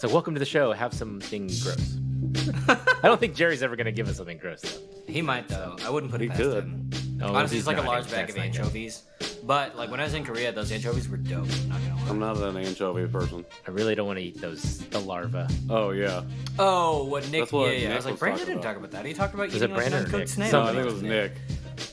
So welcome to the show. Have something gross. I don't think Jerry's ever going to give us something gross, though. He might, though. I wouldn't put it past him. No, Honestly, it's like a not. large bag of anchovies. But like when I was in Korea, those anchovies were dope. Not gonna lie. I'm not an anchovy person. I really don't want to eat the larva. Oh, yeah. Oh, what Nick? That's what yeah. Nick I was like, was Brandon talking didn't about. talk about that. He talked about Was eating it like an Brandon or uncooked Nick? snail. No, I Somebody think it was Nick.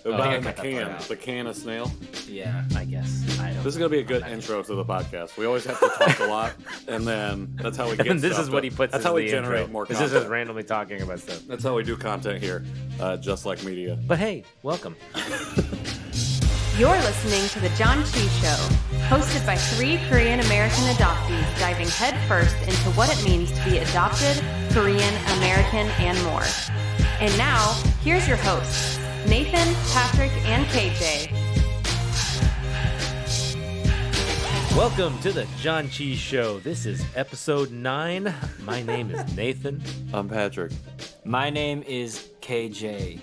Oh, About I the cut that part can. out. The can of snail. Yeah. I guess. I don't This is going to be a good intro to the podcast. We always have to talk a lot, and then that's how we get And this stuff is what done. he puts That's as how we the generate intro. more This content. is just randomly talking about stuff. That's how we do content here, just like media. But hey, welcome. You're listening to the Janchi Show, hosted by 3 Korean American adoptees diving headfirst into what it means to be adopted, Korean American, and more. And now, here's your hosts, Nathan, Patrick, and KJ. Welcome to the Janchi Show. This is episode 9. My name is Nathan. I'm Patrick. My name is KJ.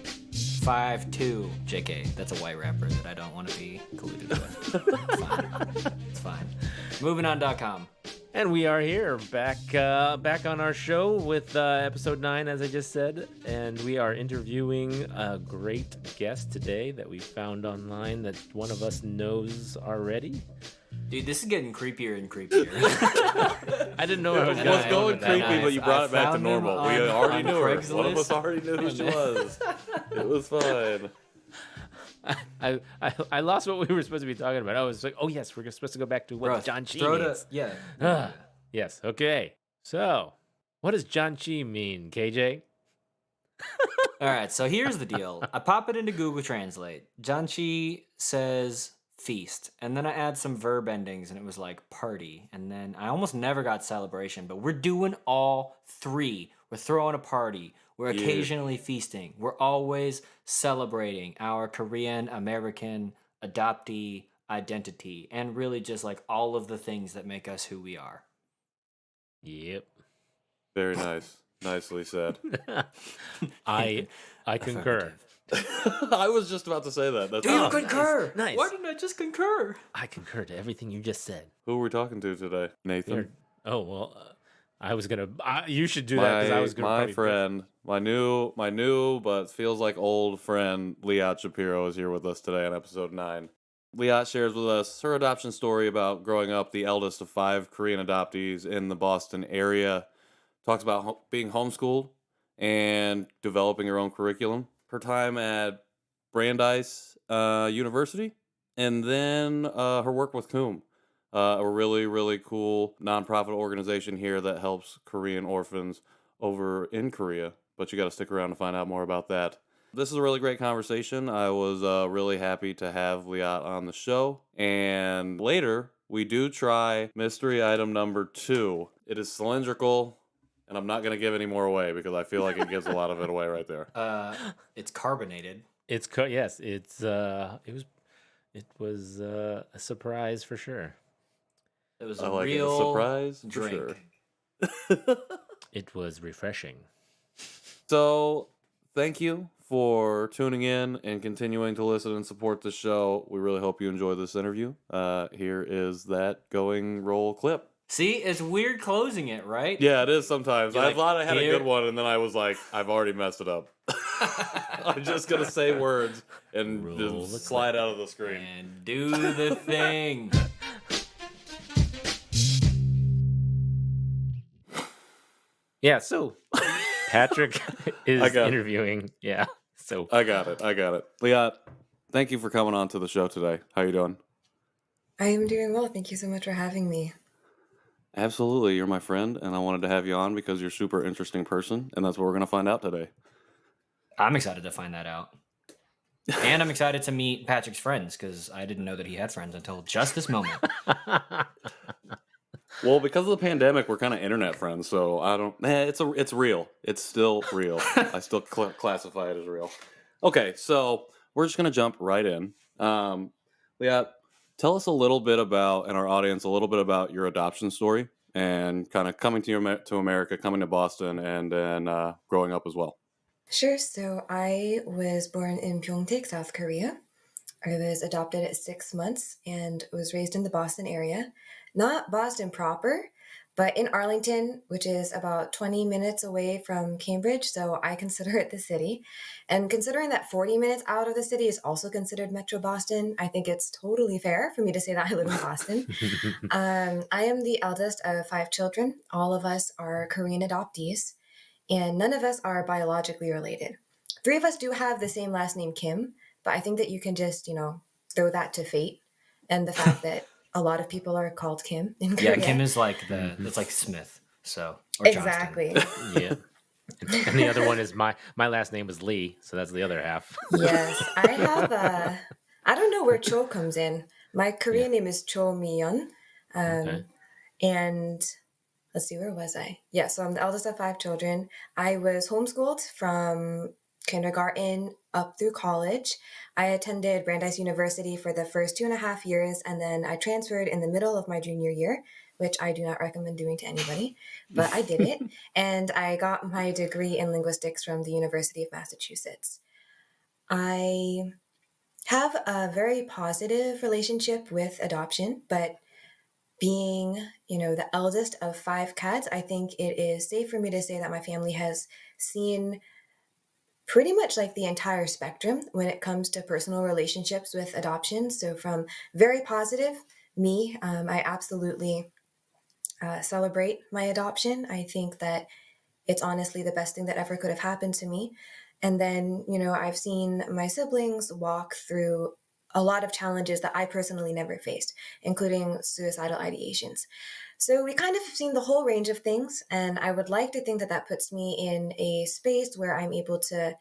5'2". JK. That's a white rapper that I don't want to be colluded with. It's fine. It's fine. MovingOn.com. And we are here back on our show with episode 9, as I just said. And we are interviewing a great guest today that we found online that one of us knows already. Dude, this is getting creepier and creepier. I didn't know I was It going was to going that. creepy, but you brought it back to found him normal. We on already knew her. Craigslist. One of us already knew who she was. It was fine. I lost what we were supposed to be talking about. I was like, oh yes, we're supposed to go back to what Bro, Janchi throw it means. up. Yeah. Yes, okay. So, what does Janchi mean, KJ? All right, so here's the deal. I pop it into Google Translate. Janchi says feast, and then I add some verb endings, and it was like party, and then I almost never got celebration, but we're doing all 3. We're throwing a party. We're Yeah. occasionally feasting. We're always celebrating our Korean American adoptee identity, and really just like all of the things that make us who we are. Yep. Very nice. Nicely said. I concur. I was just about to say that. That's Do you awesome. concur? Nice. Why didn't I just concur? I concur to everything you just said. Who are we talking to today? Nathan? Oh, well, I was going to... you should do that because I was going to... My friend, my new, but feels like old friend, Liat Shapiro is here with us today on episode 9. Liat shares with us her adoption story about growing up the eldest of 5 Korean adoptees in the Boston area. Talks about being homeschooled and developing her own curriculum. Her time at Brandeis University, and then her work with KKOOM, a really, really cool nonprofit organization here that helps Korean orphans over in Korea. But you got to stick around to find out more about that. This is a really great conversation. I was really happy to have Liat on the show. And later, we do try mystery item number 2. It is cylindrical, and I'm not going to give any more away because I feel like it gives a lot of it away right there. It's carbonated. Yes, it was a surprise for sure. It was I a like it. A real surprise drink. for sure. It was refreshing. So, thank you for tuning in and continuing to listen and support the show. We really hope you enjoy this interview. Here is that going roll clip. See, it's weird closing it, right? Yeah, it is sometimes. You're I like, thought I had here- a good one, and then I was like, I've already messed it up. I'm just going to say words and Roll the just slide out of the screen. And do the thing. Yeah, so Patrick is I got it. interviewing. Yeah, so I got it. Liat, thank you for coming on to the show today. How you doing? I am doing well. Thank you so much for having me. Absolutely. You're my friend, and I wanted to have you on because you're a super interesting person, and that's what we're going to find out today. I'm excited to find that out. And I'm excited to meet Patrick's friends because I didn't know that he had friends until just this moment. Well, because of the pandemic, we're kind of internet friends, so I don't... it's real. It's still real. I still classify it as real. Okay, so we're just going to jump right in. Liat, tell us a little bit about, and our audience, a little bit about your adoption story and kind of coming to America, coming to Boston, and then growing up as well. Sure. So I was born in Pyeongtaek, South Korea. I was adopted at 6 months and was raised in the Boston area. Not Boston proper, But in Arlington, which is about 20 minutes away from Cambridge, so I consider it the city. And considering that 40 minutes out of the city is also considered Metro Boston, I think it's totally fair for me to say that I live in Boston. I am the eldest of 5 children. All of us are Korean adoptees, and none of us are biologically related. 3 of us do have the same last name, Kim, but I think that you can just, throw that to fate and the fact that a lot of people are called Kim in Korea. Yeah, Kim is like it's like Smith, so or Exactly. Johnston. Yeah. And the other one is my last name is Lee, so that's the other half. Yes, I have I don't know where Cho comes in. My Korean name is Cho Miyeon. Okay. And let's see, where was I? Yeah, so I'm the eldest of 5 children. I was homeschooled from kindergarten up through college. I attended Brandeis University for the first 2.5 years, and then I transferred in the middle of my junior year, which I do not recommend doing to anybody, but I did it. And I got my degree in linguistics from the University of Massachusetts. I have a very positive relationship with adoption, but being, the eldest of 5 cats, I think it is safe for me to say that my family has seen pretty much like the entire spectrum when it comes to personal relationships with adoption. So from very positive, me, I absolutely celebrate my adoption. I think that it's honestly the best thing that ever could have happened to me. And then, I've seen my siblings walk through a lot of challenges that I personally never faced, including suicidal ideations. So we kind of have seen the whole range of things. And I would like to think that that puts me in a space where I'm able to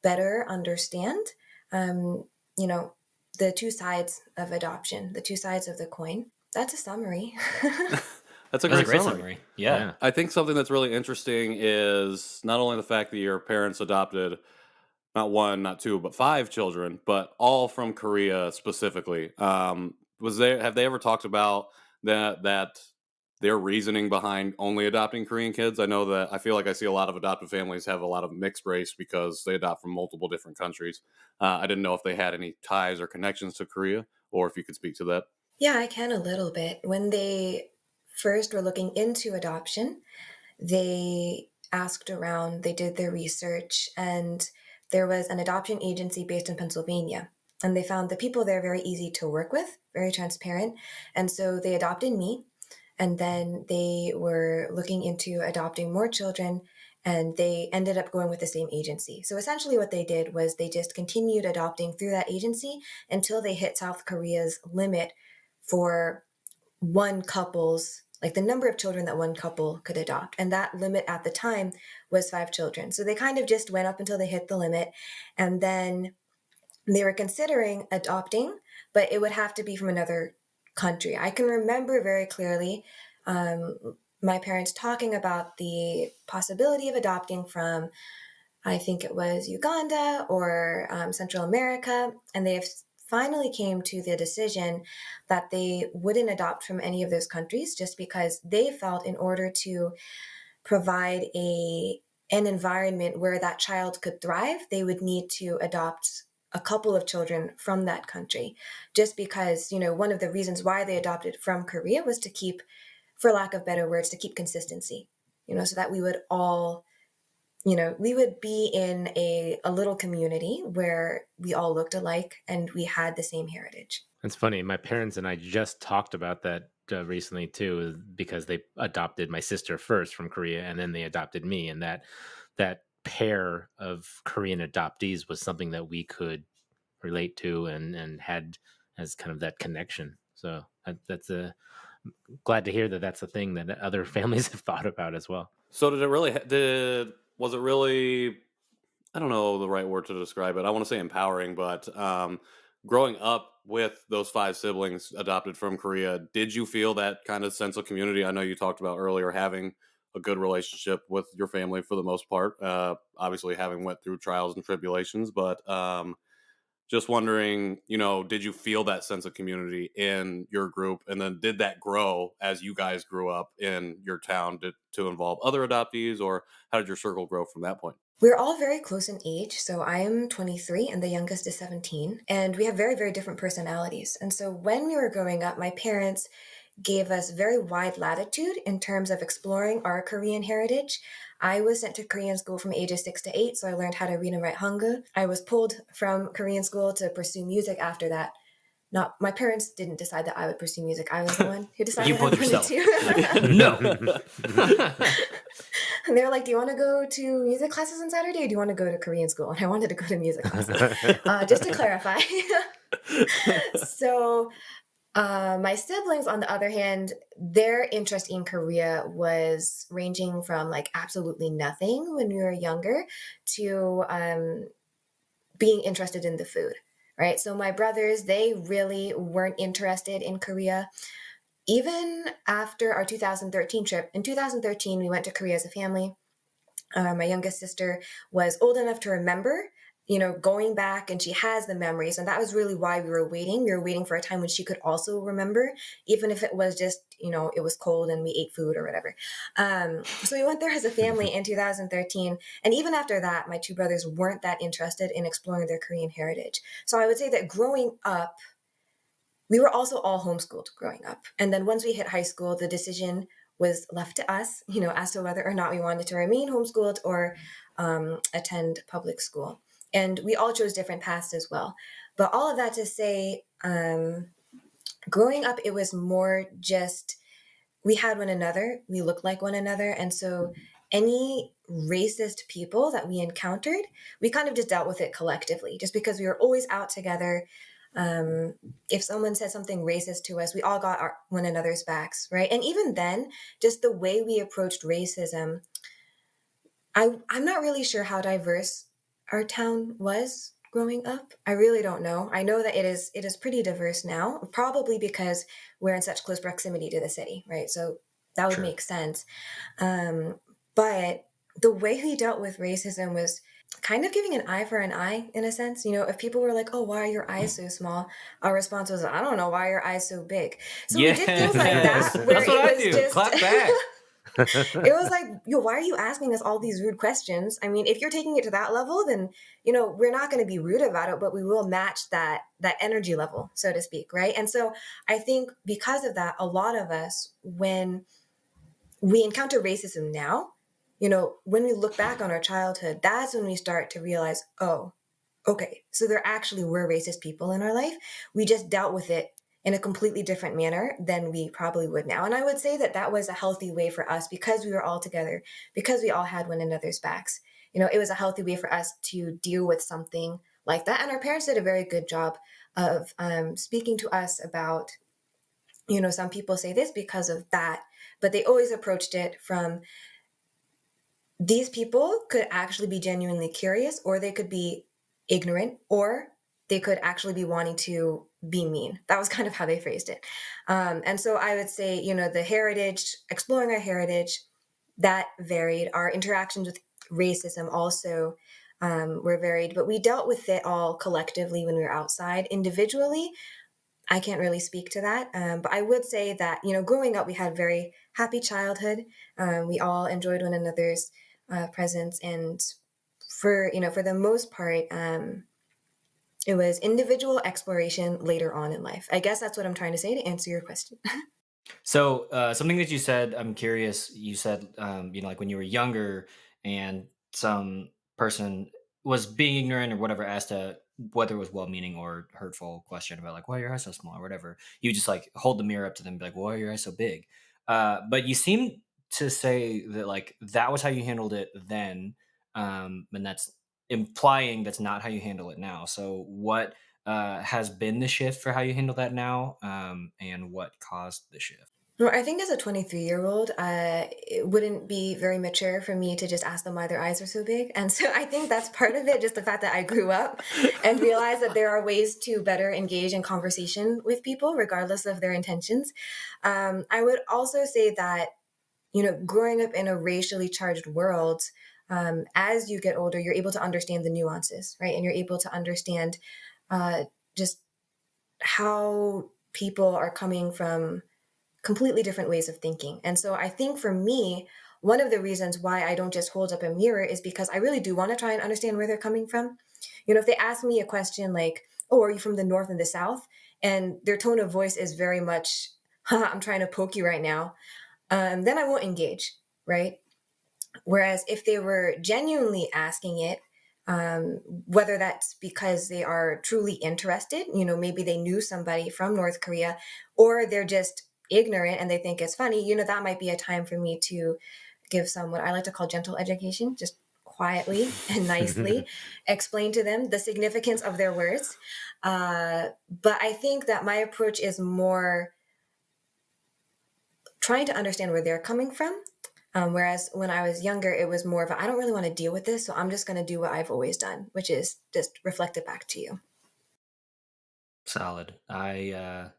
better understand, the 2 sides of adoption, the 2 sides of the coin. That's a summary. That's a That's great a great summary. summary. Yeah. I think something that's really interesting is not only the fact that your parents adopted not 1, not 2, but 5 children, but all from Korea specifically. Have they ever talked about that their reasoning behind only adopting Korean kids? I know that I feel like I see a lot of adoptive families have a lot of mixed race because they adopt from multiple different countries. I didn't know if they had any ties or connections to Korea, or if you could speak to that. Yeah, I can a little bit. When they first were looking into adoption, they asked around, they did their research, and there was an adoption agency based in Pennsylvania. And they found the people there very easy to work with, very transparent. And so they adopted me. And then they were looking into adopting more children, and they ended up going with the same agency. So essentially, what they did was they just continued adopting through that agency until they hit South Korea's limit for one couple's, like the number of children that one couple could adopt. And that limit at the time was 5 children. So they kind of just went up until they hit the limit. And then they were considering adopting, but it would have to be from another country. I can remember very clearly my parents talking about the possibility of adopting from, I think it was Uganda or Central America, and they have finally came to the decision that they wouldn't adopt from any of those countries, just because they felt in order to provide an environment where that child could thrive, they would need to adopt a couple of children from that country. Just because, one of the reasons why they adopted from Korea was to keep, for lack of better words, to keep consistency, so that we would all, we would be in a little community where we all looked alike and we had the same heritage. It's funny. My parents and I just talked about that recently too, because they adopted my sister first from Korea, and then they adopted me, and that pair of Korean adoptees was something that we could relate to and had as kind of that connection. So that's glad to hear that that's a thing that other families have thought about as well. So was it really, I don't know the right word to describe it. I want to say empowering, but growing up with those 5 siblings adopted from Korea, did you feel that kind of sense of community? I know you talked about earlier having a good relationship with your family for the most part, obviously having went through trials and tribulations, but just wondering, did you feel that sense of community in your group? And then did that grow as you guys grew up in your town to involve other adoptees, or how did your circle grow from that point? We're all very close in age. So I am 23 and the youngest is 17. And we have very, very different personalities. And so when we were growing up, my parents, gave us very wide latitude in terms of exploring our Korean heritage. I was sent to Korean school from ages 6 to 8, so I learned how to read and write Hangul. I was pulled from Korean school to pursue music after that. Not my parents didn't decide that I would pursue music. I was the one who decided You I pulled wanted yourself. to. No. And they were like, "Do you want to go to music classes on Saturday, or do you want to go to Korean school?" And I wanted to go to music classes, just to clarify. So my siblings, on the other hand, their interest in Korea was ranging from like absolutely nothing when we were younger to being interested in the food, right? So my brothers, they really weren't interested in Korea. Even after our 2013 trip, in 2013, we went to Korea as a family. My youngest sister was old enough to remember, going back, and she has the memories. And that was really why we were waiting. We were waiting for a time when she could also remember, even if it was just, it was cold and we ate food or whatever. So we went there as a family in 2013. And even after that, my two brothers weren't that interested in exploring their Korean heritage. So I would say that growing up, we were also all homeschooled growing up. And then once we hit high school, the decision was left to us, as to whether or not we wanted to remain homeschooled or attend public school. And we all chose different paths as well. But all of that to say, growing up, it was more just, we had one another, we looked like one another. And so any racist people that we encountered, we kind of just dealt with it collectively, just because we were always out together. If someone said something racist to us, we all got one another's backs, right? And even then, just the way we approached racism, I'm not really sure how diverse our town was growing up. I really don't know. I know that it is pretty diverse now, probably because we're in such close proximity to the city, right? So that would Sure. make sense. But the way we dealt with racism was kind of giving an eye for an eye, in a sense. If people were like, "Oh, why are your eyes so small?" Our response was, "I don't know, why are your eyes so big?" So we did things like Yes. that, where That's what it I was do. just Clap back. it was like, why are you asking us all these rude questions? I mean, if you're taking it to that level, then we're not going to be rude about it, but we will match that energy level, so to speak, right? And so I think because of that, a lot of us, when we encounter racism now, when we look back on our childhood, that's when we start to realize, oh, okay, so there actually were racist people in our life. We just dealt with it in a completely different manner than we probably would now. And I would say that that was a healthy way for us, because we were all together, because we all had one another's backs. It was a healthy way for us to deal with something like that. And our parents did a very good job of speaking to us about, some people say this because of that, but they always approached it from, these people could actually be genuinely curious, or they could be ignorant, or they could actually be wanting to be mean. That was kind of how they phrased it. And so I would say, the heritage, exploring our heritage, that varied. Our interactions with racism also were varied, but we dealt with it all collectively when we were outside. Individually, I can't really speak to that. But I would say that, growing up, we had a very happy childhood. We all enjoyed one another's presence. And for the most part, it was individual exploration later on in life. I guess that's what I'm trying to say to answer your question. So something that you said, I'm curious. You said, like when you were younger, and some person was being ignorant or whatever, asked a whether it was well-meaning or hurtful question about like, why are your eyes so small or whatever. You just like hold the mirror up to them, and be like, why are your eyes so big? But you seem to say that like that was how you handled it then, and that's implying that's not how you handle it now. So what has been the shift for how you handle that now, and what caused the shift? Well, I think as a 23-year-old, it wouldn't be very mature for me to just ask them why their eyes are so big. And so I think that's part of it, just the fact that I grew up and realized that there are ways to better engage in conversation with people, regardless of their intentions. I would also say that, growing up in a racially charged world, as you get older, you're able to understand the nuances, right? And you're able to understand just how people are coming from completely different ways of thinking. And so I think for me, one of the reasons why I don't just hold up a mirror is because I really do want to try and understand where they're coming from. If they ask me a question like, "Oh, are you from the North and the South?" and their tone of voice is very much haha, I'm trying to poke you right now, then I won't engage, right? Whereas if they were genuinely asking it, whether that's because they are truly interested, maybe they knew somebody from North Korea, or they're just ignorant and they think it's funny, that might be a time for me to give some what I like to call gentle education, just quietly and nicely explain to them the significance of their words. But I think that my approach is more trying to understand where they're coming from. Whereas when I was younger, it was more of I don't really want to deal with this, so I'm just going to do what I've always done, which is just reflect it back to you. Solid. I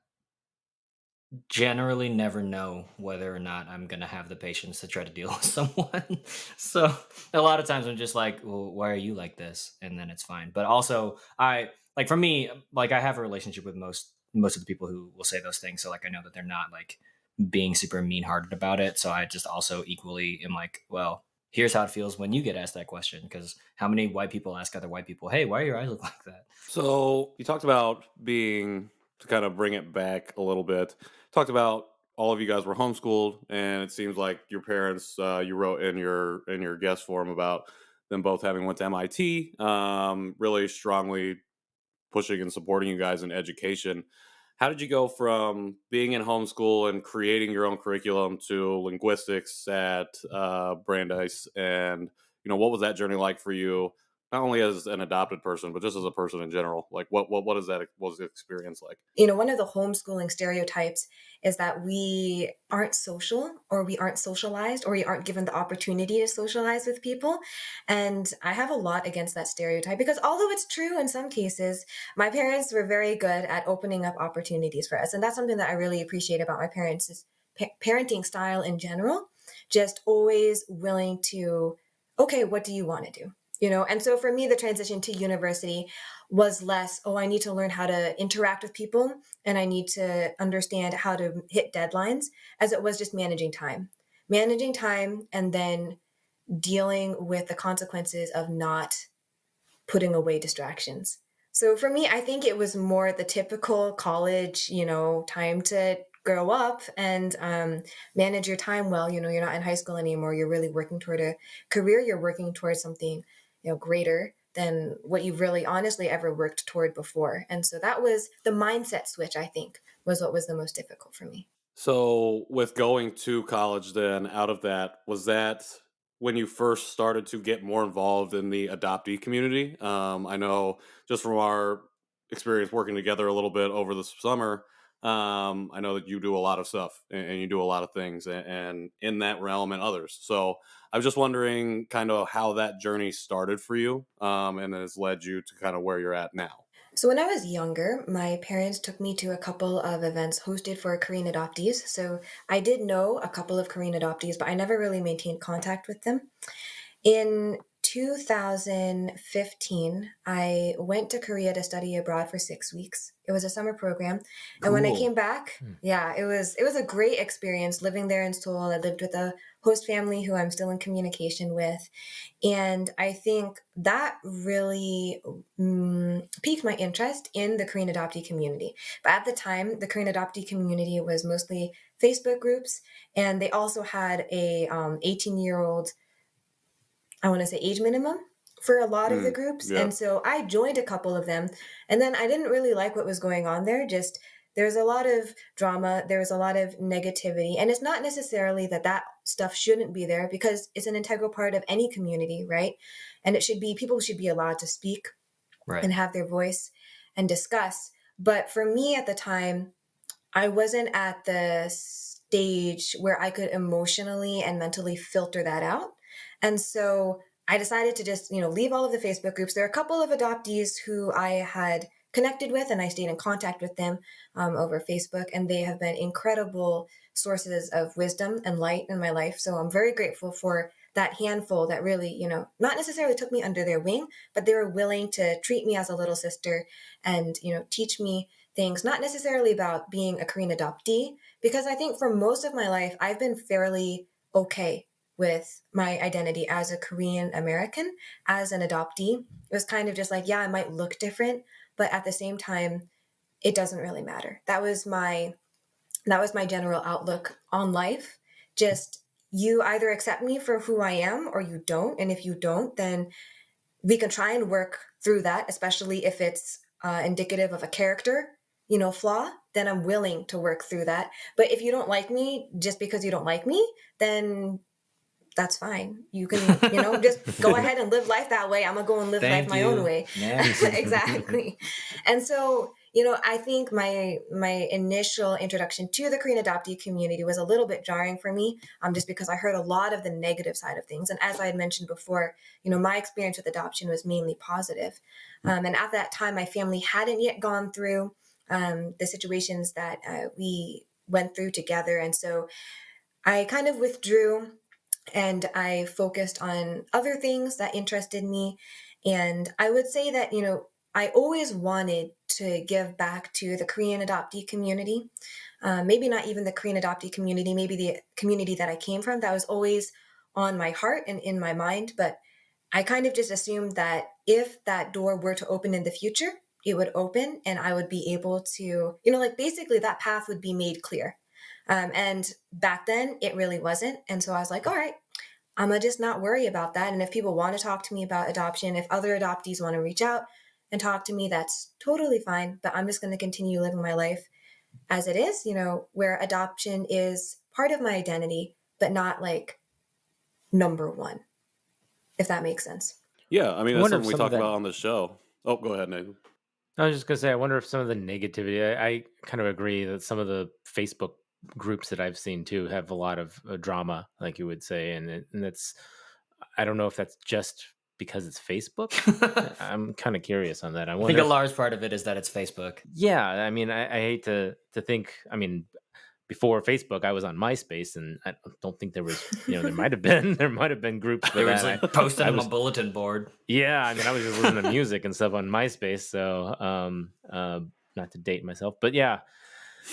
generally never know whether or not I'm gonna have the patience to try to deal with someone. So a lot of times I'm just like, well, why are you like this? And then it's fine. But also, I like for me, like I have a relationship with most of the people who will say those things. So like I know that they're not like being super mean hearted about it. So I just also equally am like, well, here's how it feels when you get asked that question. Because how many white people ask other white people, hey, why do your eyes look like that? So you talked about being, to kind of bring it back a little bit, talked about all of you guys were homeschooled, and it seems like your parents, you wrote in your guest form about them both having went to MIT, really strongly pushing and supporting you guys in education. How did you go from being in homeschool and creating your own curriculum to linguistics at Brandeis? And what was that journey like for you? Not only as an adopted person, but just as a person in general. Like, what is that? What was the experience like? One of the homeschooling stereotypes is that we aren't social, or we aren't socialized, or we aren't given the opportunity to socialize with people. And I have a lot against that stereotype because although it's true in some cases, my parents were very good at opening up opportunities for us. And that's something that I really appreciate about my parents is parenting style in general, just always willing to, okay, what do you want to do? And so for me, the transition to university was less, oh, I need to learn how to interact with people and I need to understand how to hit deadlines, as it was just managing time and then dealing with the consequences of not putting away distractions. So for me, I think it was more the typical college, time to grow up and manage your time well. You're not in high school anymore. You're really working toward a career. You're working towards something, greater than what you've really honestly ever worked toward before. And so that was the mindset switch, I think, was what was the most difficult for me. So, with going to college, then out of that, was that when you first started to get more involved in the adoptee community? I know just from our experience working together a little bit over the summer, I know that you do a lot of stuff and you do a lot of things and in that realm and others. So, I was just wondering kind of how that journey started for you and has led you to kind of where you're at now. So when I was younger, my parents took me to a couple of events hosted for Korean adoptees. So I did know a couple of Korean adoptees, but I never really maintained contact with them. In 2015, I went to Korea to study abroad for 6 weeks. It was a summer program. And when I Cool. came back, yeah, it was a great experience living there in Seoul. I lived with a host family who I'm still in communication with. And I think that really piqued my interest in the Korean adoptee community. But at the time, the Korean adoptee community was mostly Facebook groups, and they also had a 18-year-old, I want to say, age minimum for a lot of the groups. Yeah. And so I joined a couple of them. And then I didn't really like what was going on there. Just there's a lot of drama, there's a lot of negativity. And it's not necessarily that that stuff shouldn't be there because it's an integral part of any community, right? And people should be allowed to speak Right. and have their voice and discuss. But for me at the time, I wasn't at the stage where I could emotionally and mentally filter that out. And so I decided to just, leave all of the Facebook groups. There are a couple of adoptees who I had connected with and I stayed in contact with them over Facebook, and they have been incredible sources of wisdom and light in my life. So I'm very grateful for that handful that really, not necessarily took me under their wing, but they were willing to treat me as a little sister and, teach me things, not necessarily about being a Korean adoptee, because I think for most of my life, I've been fairly okay with my identity as a Korean American, as an adoptee. It was kind of just like, yeah, I might look different, but at the same time, it doesn't really matter. That was my That was my general outlook on life. Just, you either accept me for who I am or you don't. And if you don't, then we can try and work through that, especially if it's indicative of a character, flaw, then I'm willing to work through that. But if you don't like me just because you don't like me, then that's fine. You can, just go ahead and live life that way. I'm gonna go and live life Thank my own you. way. Next. Exactly. And so, I think my initial introduction to the Korean adoptee community was a little bit jarring for me, just because I heard a lot of the negative side of things. And as I had mentioned before, my experience with adoption was mainly positive. And at that time, my family hadn't yet gone through the situations that we went through together. And so I kind of withdrew and I focused on other things that interested me. And I would say that, I always wanted to give back to the Korean adoptee community. Maybe not even the Korean adoptee community, maybe the community that I came from. That was always on my heart and in my mind. But I kind of just assumed that if that door were to open in the future, it would open and I would be able to, basically that path would be made clear. And back then, it really wasn't. And so I was like, all right, I'm going to just not worry about that. And if people want to talk to me about adoption, if other adoptees want to reach out and talk to me, that's totally fine. But I'm just going to continue living my life as it is, where adoption is part of my identity, but not like number one, if that makes sense. Yeah, I mean, I that's wonder if something we some of talk that. about on the show. Oh, go ahead, Nathan. I was just gonna say, I wonder if some of the negativity. I kind of agree that some of the Facebook groups that I've seen too have a lot of drama, like you would say, and that's. I don't know if that's just because it's Facebook. I'm kind of curious on that. I I wonder. think a if- large part of it is that it's Facebook. Yeah, I mean, I hate to think. I mean, before Facebook, I was on MySpace, and I don't think there was. There might have been groups for They were just that. like posting I on was a bulletin board. Yeah, I mean, I was just listening to music and stuff on MySpace, so not to date myself, but yeah.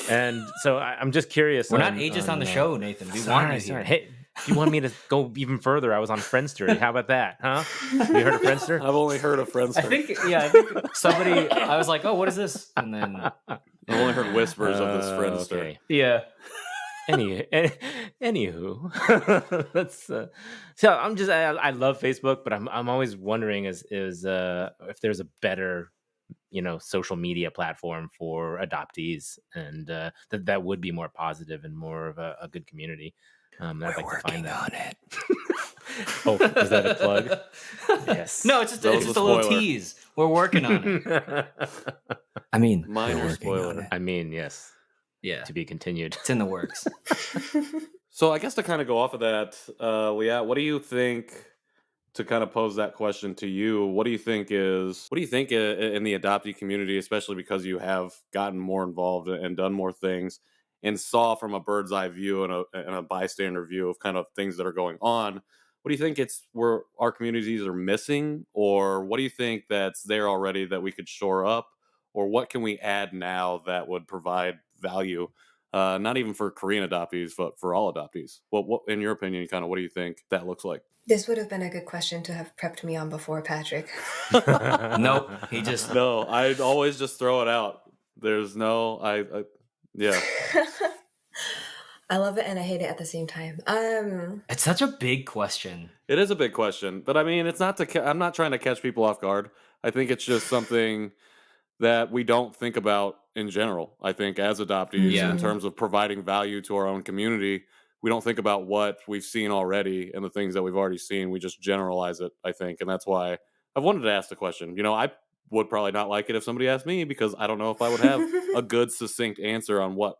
And so I'm just curious. We're not ageist on the show, Nathan. We want you here. Hey, if you want me to go even further, I was on Friendster. How about that, huh? You heard of Friendster? I've only heard of Friendster. I think somebody. I was like, "Oh, what is this?" And then I've only heard whispers of this Friendster. Okay. yeah, Anywho, that's so I'm just I love Facebook, but I'm always wondering is if there's a better social media platform for adoptees, and that would be more positive and more of a good community. I'd like to find that. on it. Oh, is that a plug? Yes. No, it's just That was it's a a little spoiler. tease. We're working on it. I mean, Minor we're working spoiler. on it. I mean, yes, Yeah, to be continued. it's in the works. So I guess to kind of go off of that, Liat, what do you think? To kind of pose that question to you, what do you think in the adoptee community, especially because you have gotten more involved and done more things and saw from a bird's eye view and a bystander view of kind of things that are going on? What do you think it's where our communities are missing, or what do you think that's there already that we could shore up, or what can we add now that would provide value? Not even for Korean adoptees, but for all adoptees. What in your opinion, kind of, what do you think that looks like? This would have been a good question to have prepped me on before, Patrick. Nope, he just No, I'd always just throw it out. There's no, yeah. I love it and I hate it at the same time. It's such a big question. It is a big question, but I mean, it's not I'm not trying to catch people off guard. I think it's just something that we don't think about in general. I think as adoptees, Yeah. in terms of providing value to our own community, we don't think about what we've seen already and the things that we've already seen. We just generalize it, I think. And that's why I've wanted to ask the question. I would probably not like it if somebody asked me, because I don't know if I would have a good, succinct answer on what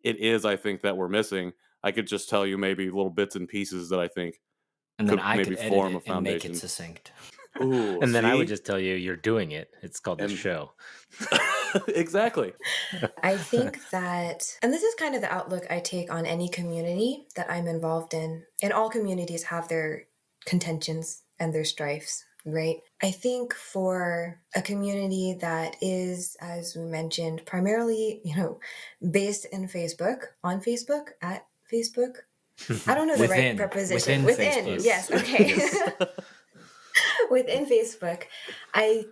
it is I think that we're missing. I could just tell you maybe little bits and pieces that I think And then could I maybe could form edit a it and make it foundation. succinct. Ooh, And then I would see? just tell you, you're doing it. It's called the And- show. Exactly. I think that, and this is kind of the outlook I take on any community that I'm involved in, and all communities have their contentions and their strifes, right? I think for a community that is, as we mentioned, primarily, based in Facebook, on Facebook, at Facebook. I don't know the right Within. preposition. Within Facebook. Yes, okay. Yes. Within Facebook, I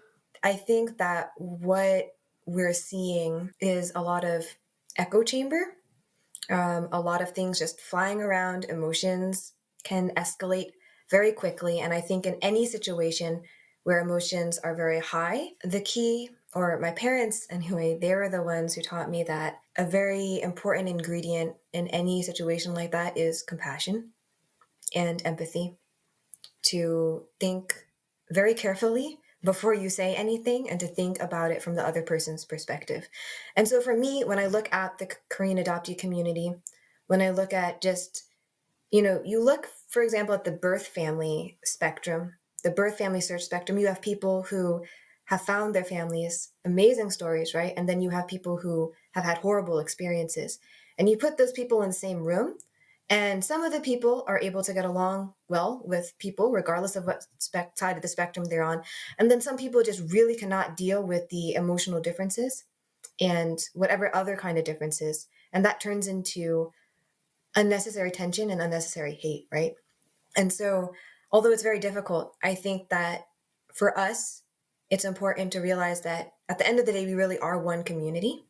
think that what we're seeing is a lot of echo chamber. A lot of things just flying around, emotions can escalate very quickly. And I think in any situation where emotions are very high, the key, or my parents anyway, they were the ones who taught me that a very important ingredient in any situation like that is compassion and empathy. To think very carefully before you say anything and to think about it from the other person's perspective. And so for me, when I look at the Korean adoptee community, when I look at just, you look, for example, at the birth family spectrum, the birth family search spectrum, you have people who have found their families, amazing stories, right? And then you have people who have had horrible experiences. And you put those people in the same room, and some of the people are able to get along well with people, regardless of what side of the spectrum they're on. And then some people just really cannot deal with the emotional differences and whatever other kind of differences. And that turns into unnecessary tension and unnecessary hate, right? And so, although it's very difficult, I think that for us, it's important to realize that at the end of the day, we really are one community,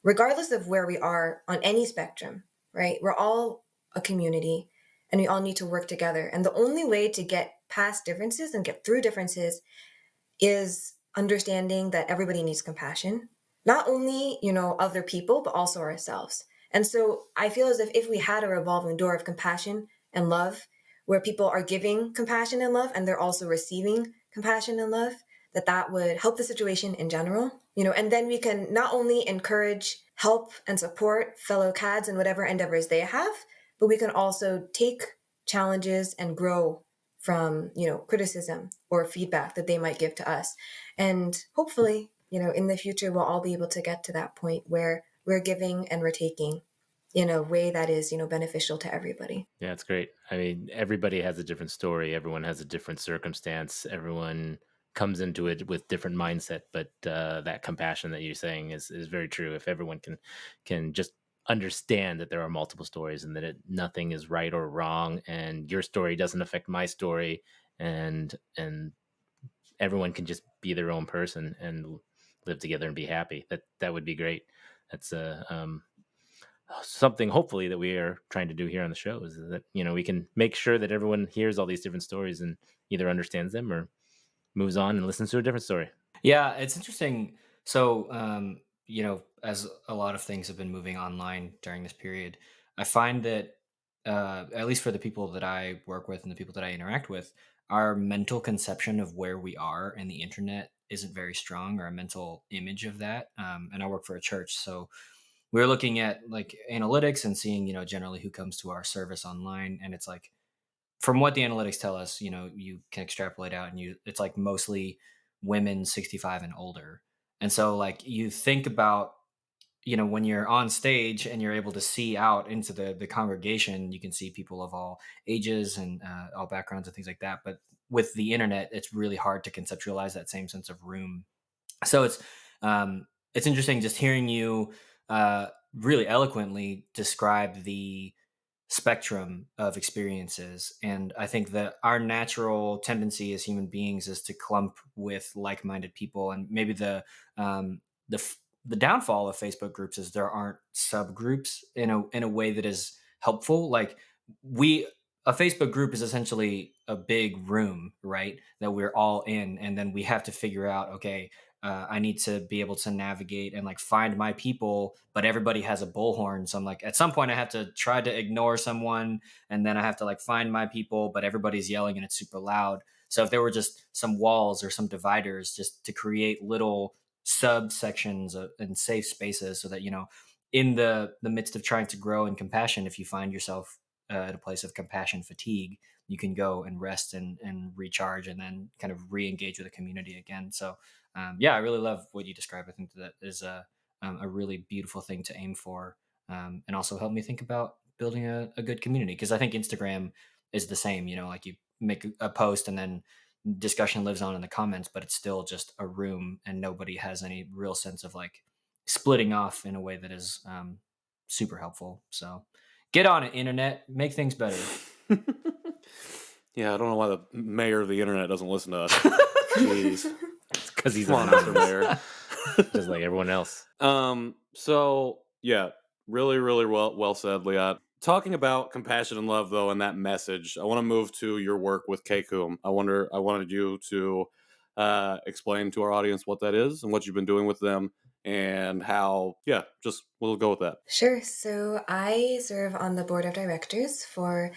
regardless of where we are on any spectrum, right? We're all a community and we all need to work together. And the only way to get past differences and get through differences is understanding that everybody needs compassion, not only, other people, but also ourselves. And so I feel as if we had a revolving door of compassion and love, where people are giving compassion and love and they're also receiving compassion and love, that would help the situation in general, and then we can not only encourage, help, and support fellow CADs in whatever endeavors they have, but we can also take challenges and grow from, criticism or feedback that they might give to us. And hopefully, in the future, we'll all be able to get to that point where we're giving and we're taking in a way that is, beneficial to everybody. Yeah, it's great. I mean, everybody has a different story. Everyone has a different circumstance. Everyone comes into it with different mindset. But that compassion that you're saying is very true. If everyone can just understand that there are multiple stories and that nothing is right or wrong, and your story doesn't affect my story, and everyone can just be their own person and live together and be happy. That would be great. That's something hopefully that we are trying to do here on the show, is that we can make sure that everyone hears all these different stories and either understands them or moves on and listens to a different story. Yeah, it's interesting. So, as a lot of things have been moving online during this period, I find that, at least for the people that I work with and the people that I interact with, our mental conception of where we are in the internet isn't very strong, or a mental image of that. And I work for a church, so we're looking at like analytics and seeing, generally who comes to our service online, and it's like, from what the analytics tell us, you can extrapolate out, and it's like mostly women 65 and older. And so like you think about, when you're on stage and you're able to see out into the congregation, you can see people of all ages and all backgrounds and things like that. But with the internet, it's really hard to conceptualize that same sense of room. So it's interesting just hearing you really eloquently describe the spectrum of experiences. And I think that our natural tendency as human beings is to clump with like-minded people. And maybe um, the downfall of Facebook groups is there aren't subgroups in a way that is helpful. Like a Facebook group is essentially a big room, right? That we're all in, and then we have to figure out, okay, I need to be able to navigate and like find my people, but everybody has a bullhorn. So I'm like, at some point I have to try to ignore someone, and then I have to like find my people, but everybody's yelling and it's super loud. So if there were just some walls or some dividers just to create little subsections and safe spaces, so that, in the midst of trying to grow in compassion, if you find yourself at a place of compassion fatigue, you can go and rest and recharge, and then kind of re-engage with the community again. So I really love what you described. I think that is a really beautiful thing to aim for, and also help me think about building a good community. Because I think Instagram is the same. Like you make a post and then discussion lives on in the comments, but it's still just a room, and nobody has any real sense of like splitting off in a way that is super helpful. So get on it, internet, make things better. Yeah, I don't know why the mayor of the internet doesn't listen to us. Jeez. Because he's Come on, on Mr. Mayor. just like everyone else. So yeah, Really, really well said, Liat. Talking about compassion and love, though, and that message, I want to move to your work with KKOOM. I wanted you to explain to our audience what that is and what you've been doing with them, and how. Yeah, just we'll go with that. Sure. So I serve on the board of directors for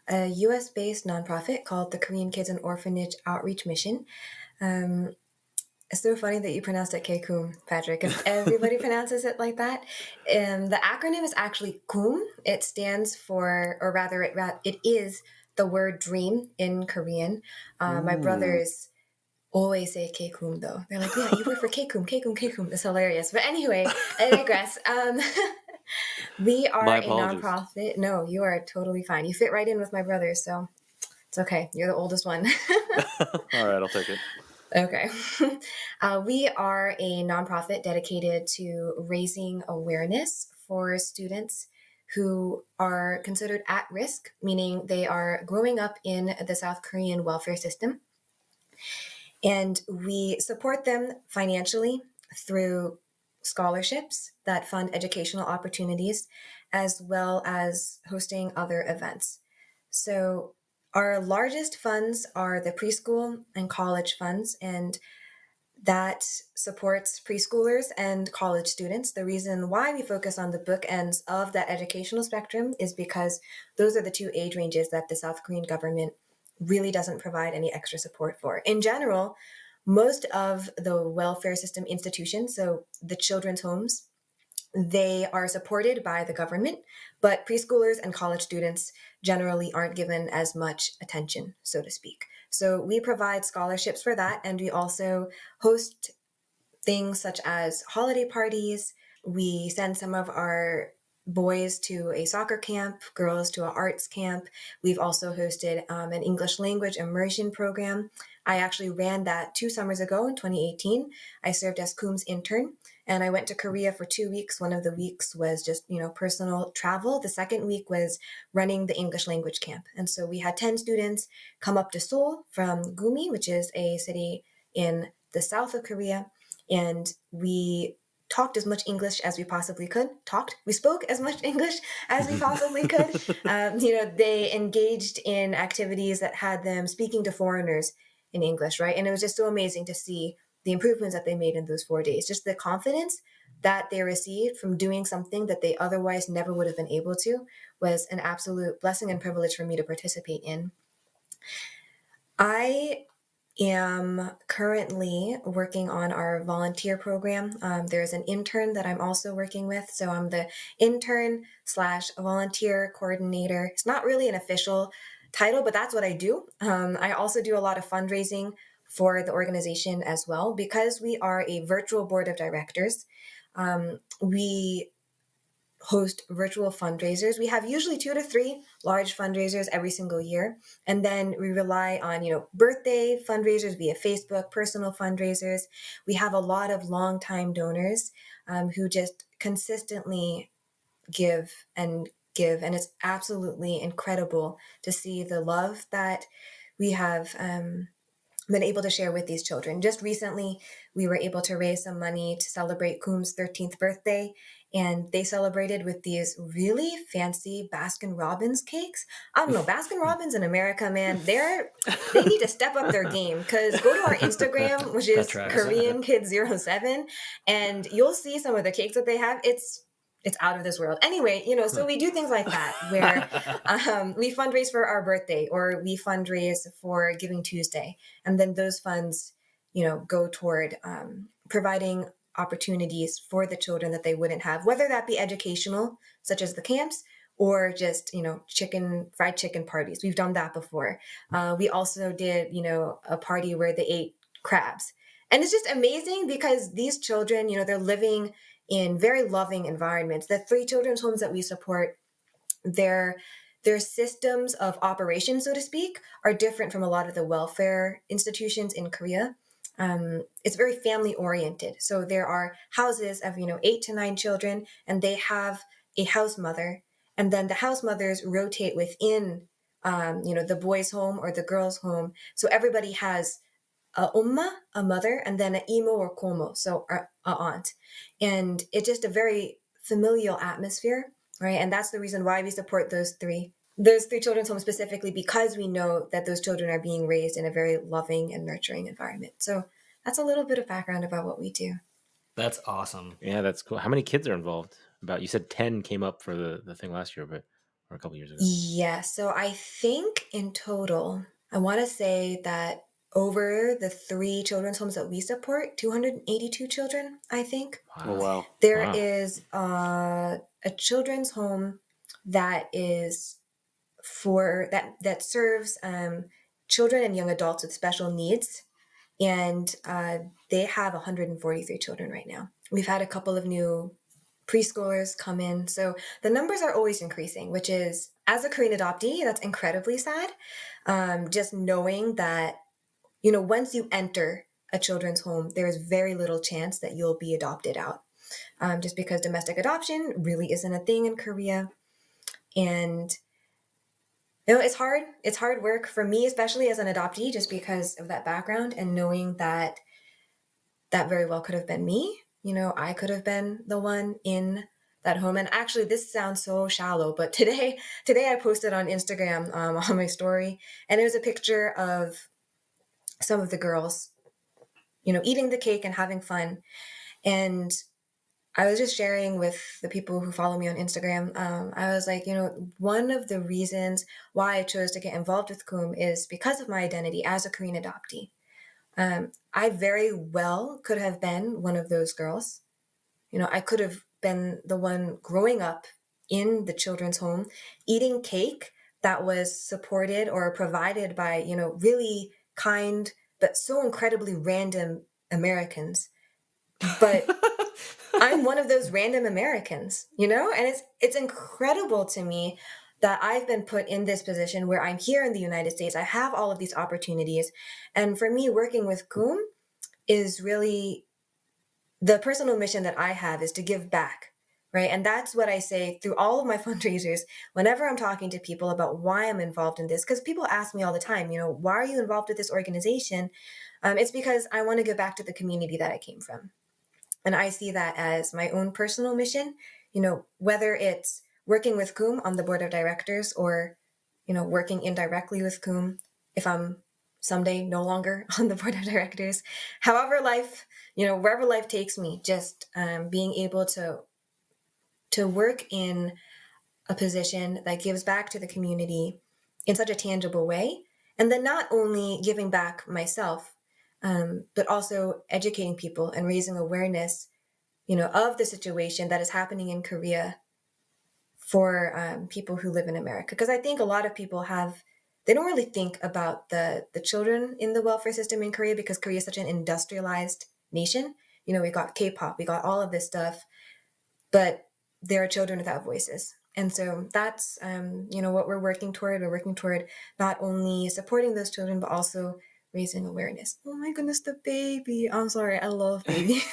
a US based nonprofit called the Korean Kids and Orphanage Outreach Mission. It's so funny that you pronounced it KKOOM, Patrick, because everybody pronounces it like that. The acronym is actually KOOM. It stands for, or rather, it is the word dream in Korean. My brothers always say KKOOM, though. They're like, yeah, you work for KKOOM, KKOOM, KKOOM. It's hilarious. But anyway, I digress. We are My a apologies. nonprofit. No, you are totally fine. You fit right in with my brothers, so it's okay. You're the oldest one. All right, I'll take it. Okay. We are a nonprofit dedicated to raising awareness for students who are considered at risk, meaning they are growing up in the South Korean welfare system. And we support them financially through scholarships that fund educational opportunities, as well as hosting other events. So our largest funds are the preschool and college funds, and that supports preschoolers and college students. The reason why we focus on the bookends of that educational spectrum is because those are the two age ranges that the South Korean government really doesn't provide any extra support for. In general, most of the welfare system institutions, so the children's homes, they are supported by the government, but preschoolers and college students generally aren't given as much attention, so to speak. So we provide scholarships for that, and we also host things such as holiday parties. We send some of our boys to a soccer camp, girls to an arts camp. We've also hosted an English language immersion program. I actually ran that 2 summers ago in 2018. I served as KOOM's intern, and I went to Korea for 2 weeks. One of the weeks was just, personal travel. The second week was running the English language camp. And so we had 10 students come up to Seoul from Gumi, which is a city in the south of Korea. And we talked as much English as we possibly could. We spoke as much English as we possibly could. They engaged in activities that had them speaking to foreigners in English, right? And it was just so amazing to see the improvements that they made in those 4 days. Just the confidence that they received from doing something that they otherwise never would have been able to was an absolute blessing and privilege for me to participate in. I am currently working on our volunteer program. There's an intern that I'm also working with. So I'm the intern/volunteer coordinator. It's not really an official title, but that's what I do. I also do a lot of fundraising for the organization as well. Because we are a virtual board of directors, we host virtual fundraisers. We have usually 2 to 3 large fundraisers every single year. And then we rely on, birthday fundraisers via Facebook, personal fundraisers. We have a lot of longtime donors who just consistently give and give. And it's absolutely incredible to see the love that we have been able to share with these children. Just recently, we were able to raise some money to celebrate KOOM's 13th birthday, and they celebrated with these really fancy Baskin-Robbins cakes. I don't know, Baskin-Robbins in America, man, they need to step up their game, because go to our Instagram, which is Korean Kids 07, and you'll see some of the cakes that they have. It's out of this world. Anyway, so we do things like that where we fundraise for our birthday, or we fundraise for Giving Tuesday. And then those funds, go toward providing opportunities for the children that they wouldn't have, whether that be educational, such as the camps, or just, fried chicken parties. We've done that before. We also did, a party where they ate crabs. And it's just amazing because these children, they're living in very loving environments. The 3 children's homes that we support, their systems of operation, so to speak, are different from a lot of the welfare institutions in Korea. It's very family oriented. So there are houses of, 8 to 9 children, and they have a house mother. And then the house mothers rotate within, the boys' home or the girls' home. So everybody has a 엄마, a mother, and then an imo or komo, so a aunt. And it's just a very familial atmosphere, right? And that's the reason why we support those three children's homes specifically, because we know that those children are being raised in a very loving and nurturing environment. So that's a little bit of background about what we do. That's awesome. Yeah, that's cool. How many kids are involved? About, you said 10 came up for the thing last year, but or a couple years ago. Yeah, so I think in total, I want to say that over the 3 children's homes that we support, 282 children, I think. Oh wow. There Wow. is a children's home that is for that serves children and young adults with special needs, and they have 143 children right now. We've had a couple of new preschoolers come in, so the numbers are always increasing, which is, as a Korean adoptee, that's incredibly sad. Just knowing that, once you enter a children's home, there is very little chance that you'll be adopted out, just because domestic adoption really isn't a thing in Korea. And it's hard. It's hard work for me, especially as an adoptee, just because of that background and knowing that very well could have been me. I could have been the one in that home. And actually, this sounds so shallow, but today I posted on Instagram on my story, and it was a picture of some of the girls, eating the cake and having fun. And I was just sharing with the people who follow me on Instagram. I was like, one of the reasons why I chose to get involved with KKOOM is because of my identity as a Korean adoptee. I very well could have been one of those girls. I could have been the one growing up in the children's home, eating cake that was supported or provided by, really kind, but so incredibly random Americans. But I'm one of those random Americans, and it's incredible to me that I've been put in this position where I'm here in the United States. I have all of these opportunities. And for me, working with KKOOM is really the personal mission that I have, is to give back, right? And that's what I say through all of my fundraisers whenever I'm talking to people about why I'm involved in this. Because people ask me all the time, why are you involved with this organization? It's because I want to give back to the community that I came from. And I see that as my own personal mission, whether it's working with KKOOM on the board of directors or, working indirectly with KKOOM if I'm someday no longer on the board of directors. However life, wherever life takes me, just being able to work in a position that gives back to the community in such a tangible way. And then not only giving back myself, but also educating people and raising awareness, of the situation that is happening in Korea for people who live in America. Because I think a lot of people they don't really think about the children in the welfare system in Korea, because Korea is such an industrialized nation. We got K-pop, we got all of this stuff, but there are children without voices. And so that's, what we're working toward. We're working toward not only supporting those children, but also raising awareness. Oh my goodness, the baby. I'm sorry, I love babies.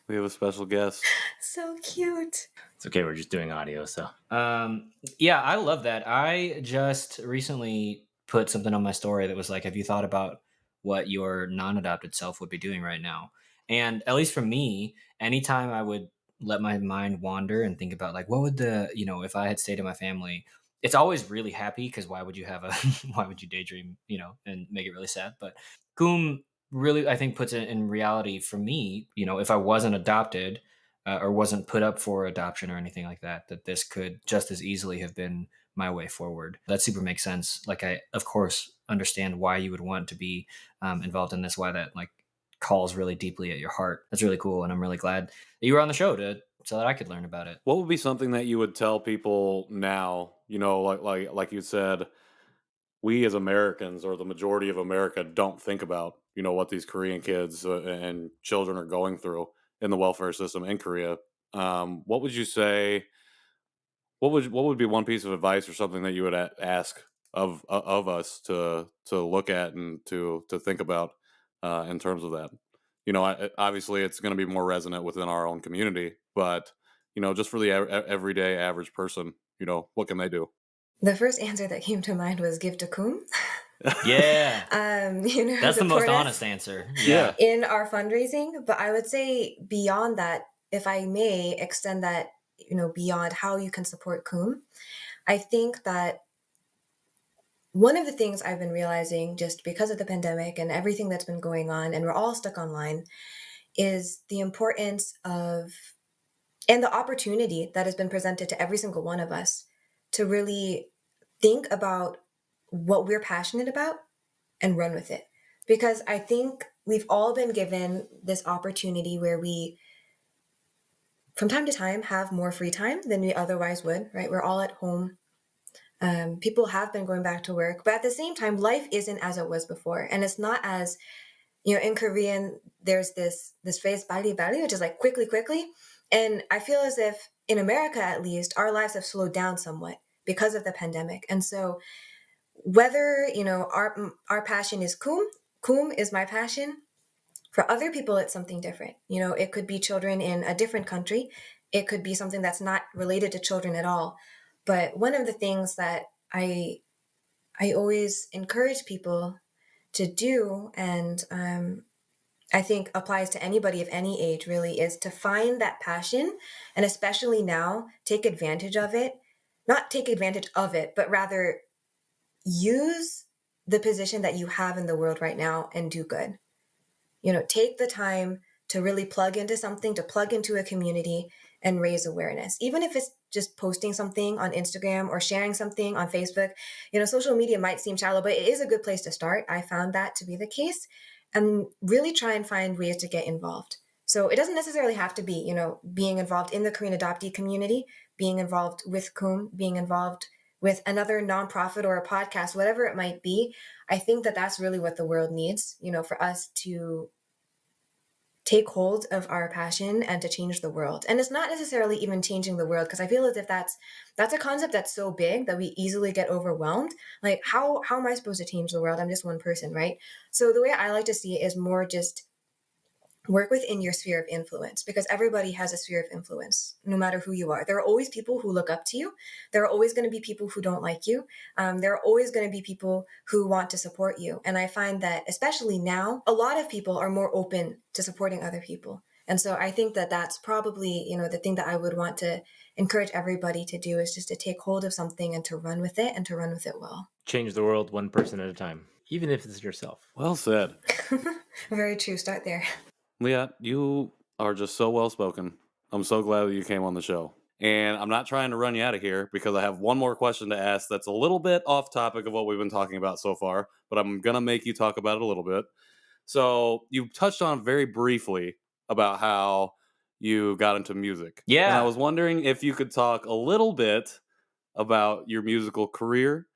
We have a special guest. So cute. It's okay, we're just doing audio, so. Yeah, I love that. I just recently put something on my story that was like, have you thought about what your non-adopted self would be doing right now? And at least for me, anytime I would let my mind wander and think about like, what would if I had stayed in my family, it's always really happy, because why would you why would you daydream, and make it really sad? But KKOOM really, I think, puts it in reality for me, if I wasn't adopted, or wasn't put up for adoption or anything like that, that this could just as easily have been my way forward. That super makes sense. Like, I, of course, understand why you would want to be involved in this, why that like calls really deeply at your heart. That's really cool. And I'm really glad that you were on the show so that I could learn about it. What would be something that you would tell people now, like you said, we as Americans, or the majority of America, don't think about, what these Korean kids and children are going through in the welfare system in Korea. What would you say? What would be one piece of advice or something that you would ask of us to look at and to think about in terms of that? Obviously it's going to be more resonant within our own community, but just for the everyday average person, what can they do? The first answer that came to mind was give to KKOOM. Yeah. That's the most honest answer. Yeah. In our fundraising. But I would say beyond that, if I may extend that, beyond how you can support KKOOM, I think that one of the things I've been realizing just because of the pandemic and everything that's been going on, and we're all stuck online, is the importance of and the opportunity that has been presented to every single one of us to really think about what we're passionate about and run with it. Because I think we've all been given this opportunity where we, from time to time, have more free time than we otherwise would, right? We're all at home. People have been going back to work, but at the same time, life isn't as it was before. And it's not as, in Korean, there's this phrase, bali bali, which is like quickly, quickly. And I feel as if in America, at least, our lives have slowed down somewhat because of the pandemic. And so whether, our passion is KKOOM is my passion. For other people, it's something different. It could be children in a different country. It could be something that's not related to children at all. But one of the things that I always encourage people to do, and I think applies to anybody of any age really, is to find that passion, and especially now, take advantage of it. Not take advantage of it, but rather use the position that you have in the world right now and do good. Take the time to really plug into something, to plug into a community and raise awareness. Even if it's just posting something on Instagram or sharing something on Facebook, social media might seem shallow, but it is a good place to start. I found that to be the case, and really try and find ways to get involved. So it doesn't necessarily have to be, being involved in the Korean adoptee community, being involved with KKOOM, being involved with another nonprofit or a podcast, whatever it might be. I think that that's really what the world needs, for us to take hold of our passion and to change the world. And it's not necessarily even changing the world, because I feel as if that's a concept that's so big that we easily get overwhelmed. Like, how am I supposed to change the world? I'm just one person, right? So the way I like to see it is more just work within your sphere of influence, because everybody has a sphere of influence, no matter who you are. There are always people who look up to you. There are always going to be people who don't like you. There are always going to be people who want to support you. And I find that, especially now, a lot of people are more open to supporting other people. And so I think that that's probably, the thing that I would want to encourage everybody to do, is just to take hold of something and to run with it, and to run with it well. Change the world one person at a time, even if it's yourself. Well said. Very true. Start there. Liat, you are just so well spoken. I'm so glad that you came on the show. And I'm not trying to run you out of here, because I have one more question to ask that's a little bit off topic of what we've been talking about so far, but I'm going to make you talk about it a little bit. So you touched on very briefly about how you got into music. Yeah. And I was wondering if you could talk a little bit about your musical career.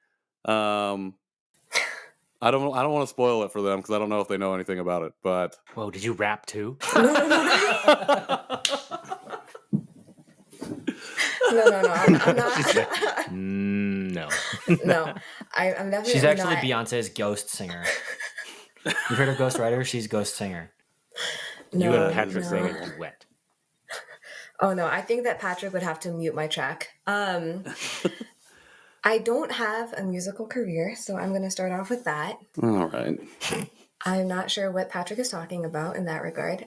I don't want to spoil it for them, because I don't know if they know anything about it. But Whoa, did you rap too? No. I'm not. No. No, I'm definitely. She's actually not. Beyonce's ghost singer. You've heard of Ghost Writer? She's ghost singer. You No, and Patrick no. sang a duet. Oh no, I think that Patrick would have to mute my track. I don't have a musical career, so I'm going to start off with that. all right. I'm not sure what Patrick is talking about in that regard.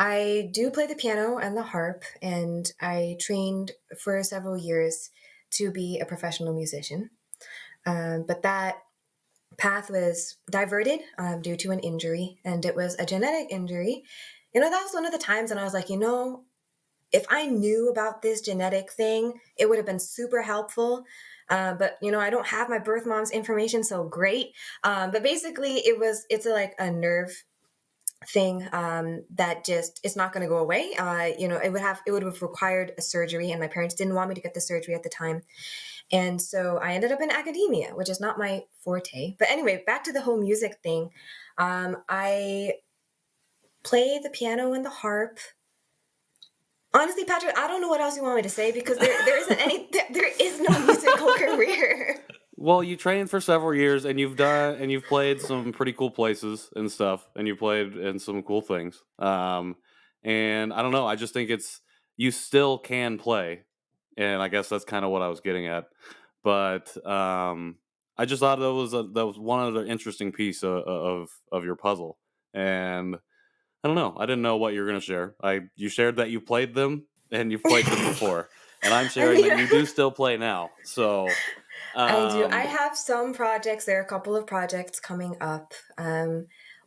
I do play the piano and the harp, and I trained for several years to be a professional musician. But that path was diverted due to an injury, and it was a genetic injury. That was one of the times when I was like, if I knew about this genetic thing, it would have been super helpful. But I don't have my birth mom's information, so great. But basically, it's like a nerve thing that just, it's not going to go away. It would have required a surgery, and my parents didn't want me to get the surgery at the time. And so I ended up in academia, which is not my forte. But anyway, back to the whole music thing. I play the piano and the harp. Honestly, Patrick, I don't know what else you want me to say, because there is no musical career. Well, you trained for several years, and you've played some pretty cool places and stuff, and you played in some cool things. And I don't know, I just think you still can play, and I guess that's kind of what I was getting at. But I just thought that was one of the interesting piece of your puzzle, and I don't know. I didn't know what you were gonna share. You shared that you played them and you've played them before, and I'm I sharing mean, that you do still play now. So, I do. I um, have some projects. There are a couple of projects coming up.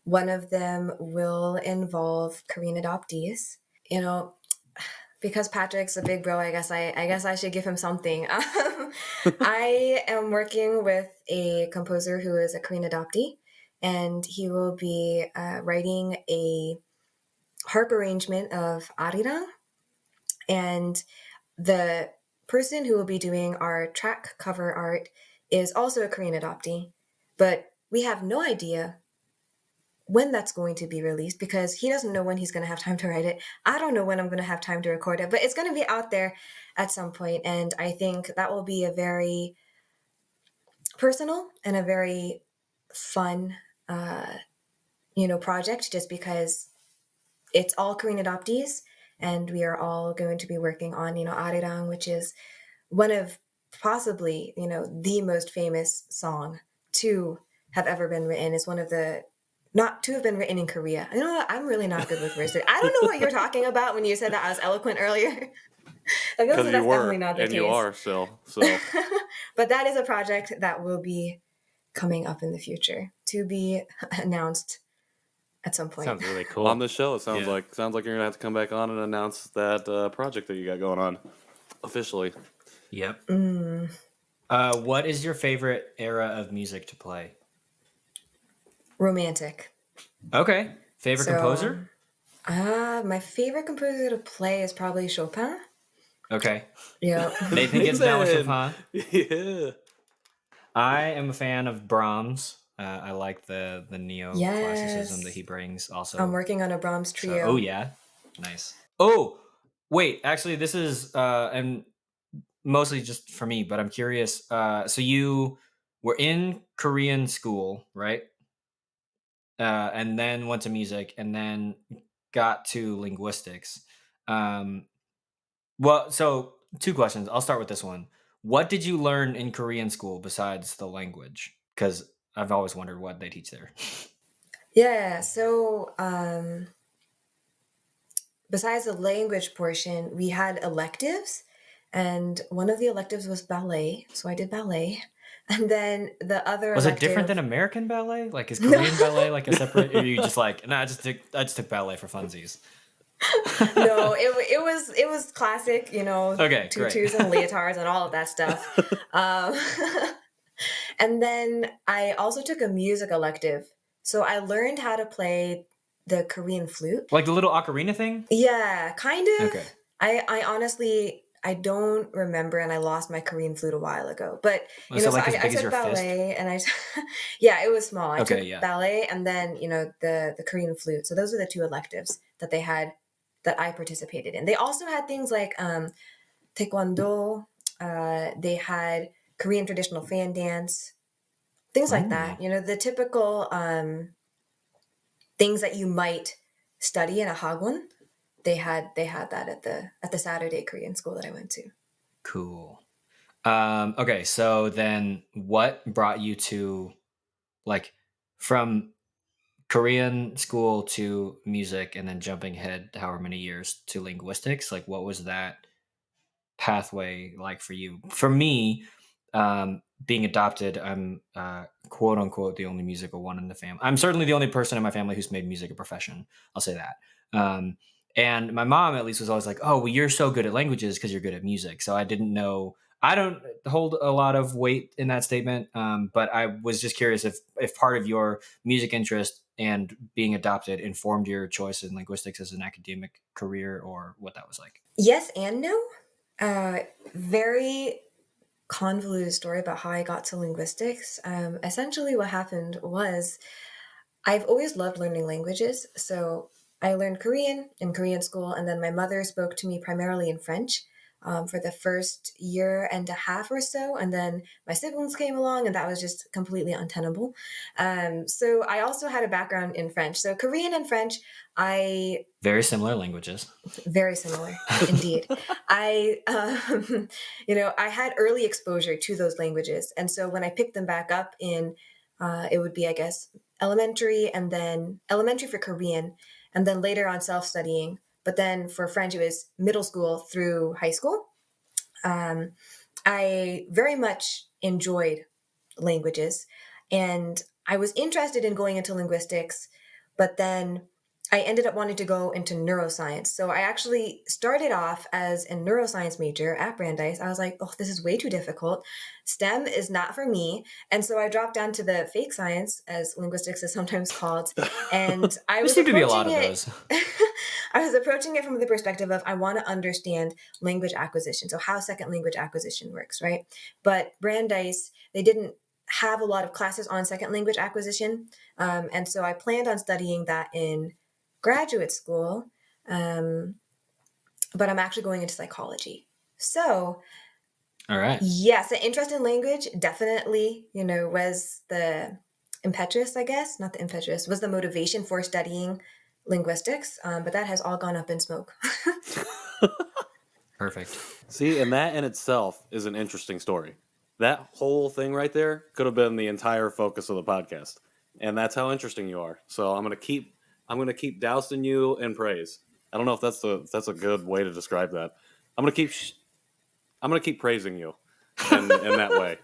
One of them will involve Korean adoptees. You know, because Patrick's a big bro, I guess I should give him something. I am working with a composer who is a Korean adoptee, and he will be writing a harp arrangement of Arirang, and the person who will be doing our track cover art is also a Korean adoptee, but we have no idea when that's going to be released because he doesn't know when he's going to have time to write it. I don't know when I'm going to have time to record it, but it's going to be out there at some point, and I think that will be a very personal and a very fun, project, just because it's all Korean adoptees, and we are all going to be working on, Arirang, which is one of possibly, the most famous song to have ever been written. It's one of the not to have been written in Korea. You know what? I'm really not good with words. I don't know what you're talking about when you said that I was eloquent earlier. Like, because that's you definitely were not the and you case. are still. So, But that is a project that will be coming up in the future to be announced at some point. Sounds really cool. on the show, it sounds Yeah. like you're gonna have to come back on and announce that project that you got going on officially. Yep. Mm, What is your favorite era of music to play? romantic. Okay. Favorite composer? My favorite composer to play is probably Chopin. Okay. Yeah. Nathan gets down with Chopin. Yeah. I am a fan of Brahms. I like the neoclassicism that Yes. he brings. Also, I'm working on a Brahms so, trio. oh yeah, nice. Oh, wait, actually, this is and mostly just for me, but I'm curious. So you were in Korean school, right? And then went to music, and then got to linguistics. Um, well, so two questions. I'll start with this one. What did you learn in Korean school besides the language? Because I've always wondered what they teach there. Yeah, so besides the language portion, we had electives, and one of the electives was ballet, so I did ballet. And then the other Was it different than elective, American ballet? Like, is no, Korean ballet like a separate? Or are you just like, nah, I just took ballet for funsies. no, it was classic, Okay, great. tutus and leotards and all of that stuff. Um, and then I also took a music elective, so I learned how to play the Korean flute. Like the little ocarina thing? Yeah, kind of. Okay. I honestly I don't remember, and I lost my Korean flute a while ago. But So so like as I big as took your fist? ballet, and yeah, it was small. I Okay, took yeah. ballet, and then the Korean flute. So those are the two electives that they had that I participated in. They also had things like taekwondo. They had Korean traditional fan dance, things like that. The typical things that you might study in a hagwon. They had that at the Saturday Korean school that I went to. Cool. Okay, so then what brought you to like from Korean school to music and then jumping ahead however many years to linguistics? Like what was that pathway like for you? For me, being adopted, I'm quote unquote the only musical one in the family. I'm certainly the only person in my family who's made music a profession. I'll say that. And my mom at least was always like, "Oh, well, you're so good at languages because you're good at music." So I didn't know. I don't hold a lot of weight in that statement, but I was just curious if part of your music interest and being adopted informed your choice in linguistics as an academic career, or what that was like. Yes and no. Very convoluted story about how I got to linguistics. Essentially, what happened was I've always loved learning languages. So I learned Korean in Korean school, and then my mother spoke to me primarily in French for the first year and a half or so. And then my siblings came along, and that was just completely untenable. So I also had a background in French. So Korean and French, Very similar languages. very similar indeed. I had early exposure to those languages, and so when I picked them back up in it would be, I guess, elementary, and then elementary for Korean, and then later on self-studying. But then for French, it was middle school through high school. I very much enjoyed languages, and I was interested in going into linguistics, but then I ended up wanting to go into neuroscience. So I actually started off as a neuroscience major at Brandeis. I was like, oh, this is way too difficult. STEM is not for me. And so I dropped down to the fake science, as linguistics is sometimes called. And I There was seem to be a lot approaching of it. those. I was approaching it from the perspective of I want to understand language acquisition. So how second language acquisition works, right? But Brandeis, they didn't have a lot of classes on second language acquisition. And so I planned on studying that in graduate school, but I'm actually going into psychology. So, All right. yes, the interest in language definitely, was the impetus, I guess, not the impetus, was the motivation for studying linguistics, but that has all gone up in smoke. Perfect. See, and that in itself is an interesting story. That whole thing right there could have been the entire focus of the podcast, and that's how interesting you are. So I'm gonna keep dousing you in praise. I don't know if that's a good way to describe that. I'm gonna keep praising you in that way.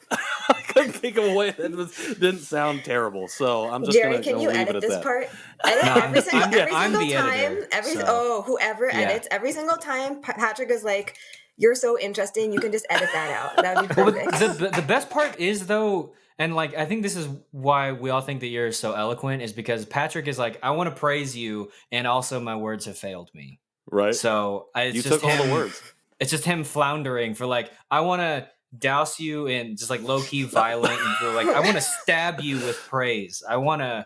I couldn't think of a way that didn't sound terrible, so I'm just Jerry, gonna can you leave it edit at this that. part? Edit No, every single I'm the time. editor, Whoever yeah. edits every single time, Patrick is like, "You're so interesting. You can just edit that out. That would be Well, perfect." the best part is though, and like I think this is why we all think that you're so eloquent, is because Patrick is like, I want to praise you, and also my words have failed me. Right? So it's You just took all the words. It's just him floundering for like, I want to douse you in just like low key violent, and for like, I want to stab you with praise. I want to.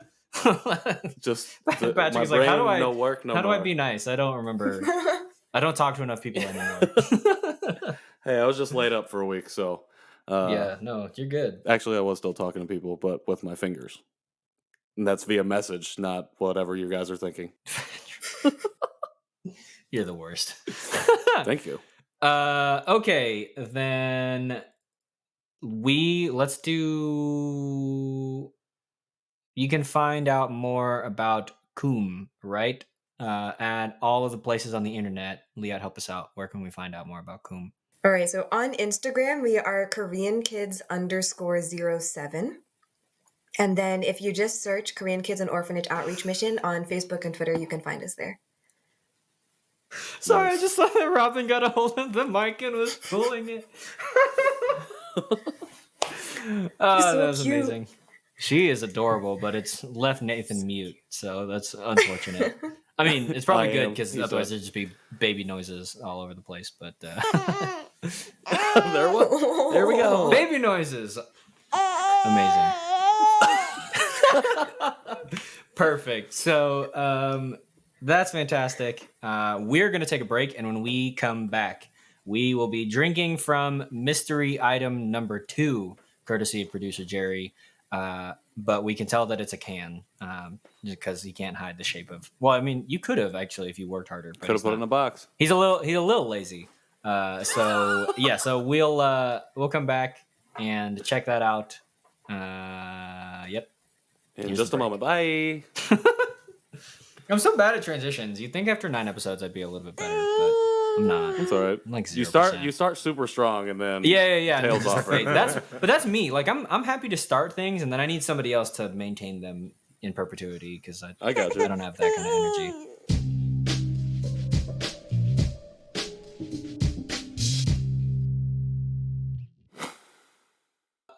Just Patrick my is like, how do brain, I no work, no how do I more. be nice? I don't remember. I don't talk to enough people anymore. Hey, I was just laid up for a week, so Yeah, no, you're good. actually I was still talking to people, but with my fingers. And that's via message, not whatever you guys are thinking. You're the worst. Thank you. Okay, then let's do. You can find out more about KKOOM, right? At all of the places on the internet. Liat, help us out. Where can we find out more about KKOOM? All right. So on Instagram, we are KoreanKids_07. And then if you just search Korean Kids and Orphanage Outreach Mission on Facebook and Twitter, you can find us there. Sorry, Nice. I just saw that Robin got a hold of the mic and was pulling it. Oh, so that was cute. amazing. She is adorable, but it's left Nathan mute, so that's unfortunate. I mean, it's probably I good am. because He's otherwise a- there'd just be baby noises all over the place. But there we go. baby noises, amazing. Perfect. So that's fantastic. We're gonna take a break, and when we come back, we will be drinking from mystery item number 2, courtesy of producer Jerry. But we can tell that it's a can because he can't hide the shape of. Well, I mean, you could have actually if you worked harder. Could have put it in a box. He's a little lazy. So yeah, so we'll come back and check that out. Yep. In Here's just the a moment. Bye. I'm so bad at transitions. You'd think after 9 episodes I'd be a little bit better, but I'm not. It's all right. I'm like 0%. You start super strong and then Yeah. and tails just off. fade. That's me. Like I'm happy to start things, and then I need somebody else to maintain them in perpetuity because I I got you. don't have that kind of energy.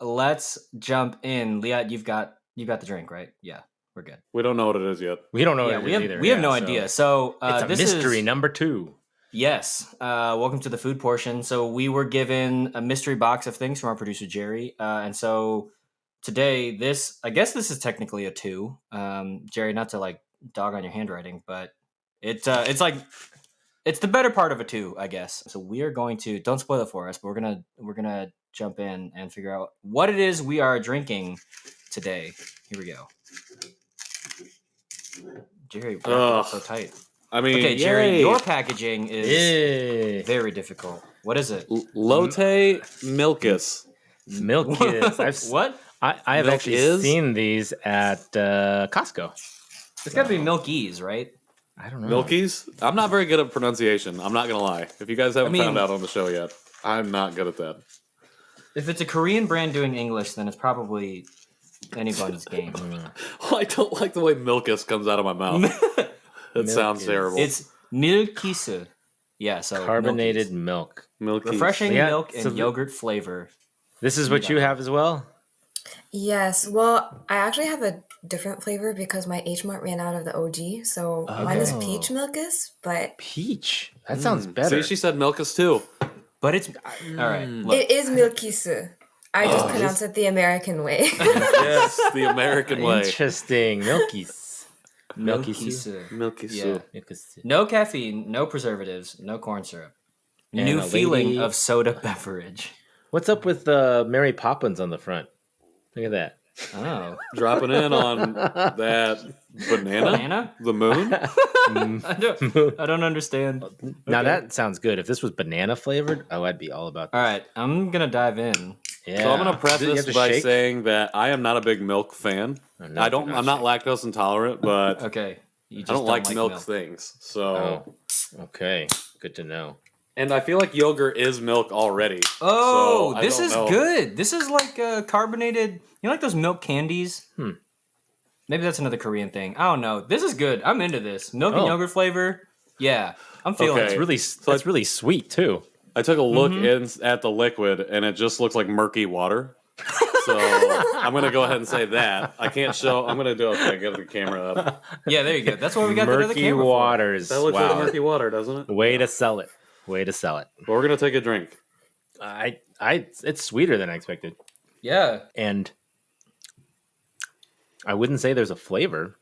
Let's jump in. Liat, you've got the drink, right? Yeah, we're good. We don't know what it is yet. We don't know Yeah, what we it have is either. we have no so idea. So It's a this mystery is number 2. yes. Welcome to the food portion. So we were given a mystery box of things from our producer Jerry, and so today I guess this is technically a 2. Jerry, not to like dog on your handwriting, but it's like it's the better part of a 2, I guess. So we are going to don't spoil it for us, but we're gonna jump in and figure out what it is we are drinking today. Here we go. Jerry, wrap it up so tight. I mean, Okay, Jerry, yay. your packaging is Yay. very difficult. What is it? Lotte Milkis. Milkis. What? I have Milk actually is? seen these at Costco. It's got to be Milkis, right? I don't know. Milkis? I'm not very good at pronunciation. I'm not going to lie. If you guys haven't found mean- out on the show yet, I'm not good at that. If it's a Korean brand doing English, then it's probably anybody's game. I don't like the way Milkis comes out of my mouth. That sounds Milkis. terrible. It's Milkis. Yeah, so Carbonated Milkis. milk. Milkis. Refreshing Yeah, milk so and yogurt flavor. This is what you have as well? Yes. Well, I actually have a different flavor because my H Mart ran out of the OG. So mine is Oh. peach Milkis, but Peach. That sounds better. See, she said Milkis too. But it's all right. Look, it is Milkis. I just pronounce it the American way. Yes, the American way. Interesting. Milkies. Milkis. Milky Yeah. soup. No caffeine, no preservatives, no corn syrup. And New a feeling lady- of soda beverage. What's up with Mary Poppins on the front? Look at that. Oh, Dropping in on that banana? banana? The moon? I don't understand. Now that sounds good. If this was banana flavored, I'd be all about that. All right, I'm gonna dive in. Yeah. So I'm going to You have preface to by shake? saying that I am not a big milk fan. no, I don't. do I'm not lactose intolerant, but Okay, you just I don't like milk milk. things. So, Oh, okay. Good to know. and I feel like yogurt is milk already. Oh, So I this don't is know. good. This is like carbonated. You know, like those milk candies. Maybe that's another Korean thing. I don't know. This is good. I'm into this. Milk and Oh. yogurt flavor. Yeah, I'm feeling Okay. it. That's really sweet too. I took a look at the liquid, and it just looks like murky water. So I'm gonna go ahead and say that. I can't show. I'm gonna do okay. Get the camera up. Yeah, there you go. That's what we got the other Murky camera for. waters. That looks Wow. like murky water, doesn't it? Way to sell it. Way to sell it. But we're gonna take a drink. It's sweeter than I expected. Yeah. And I wouldn't say there's a flavor.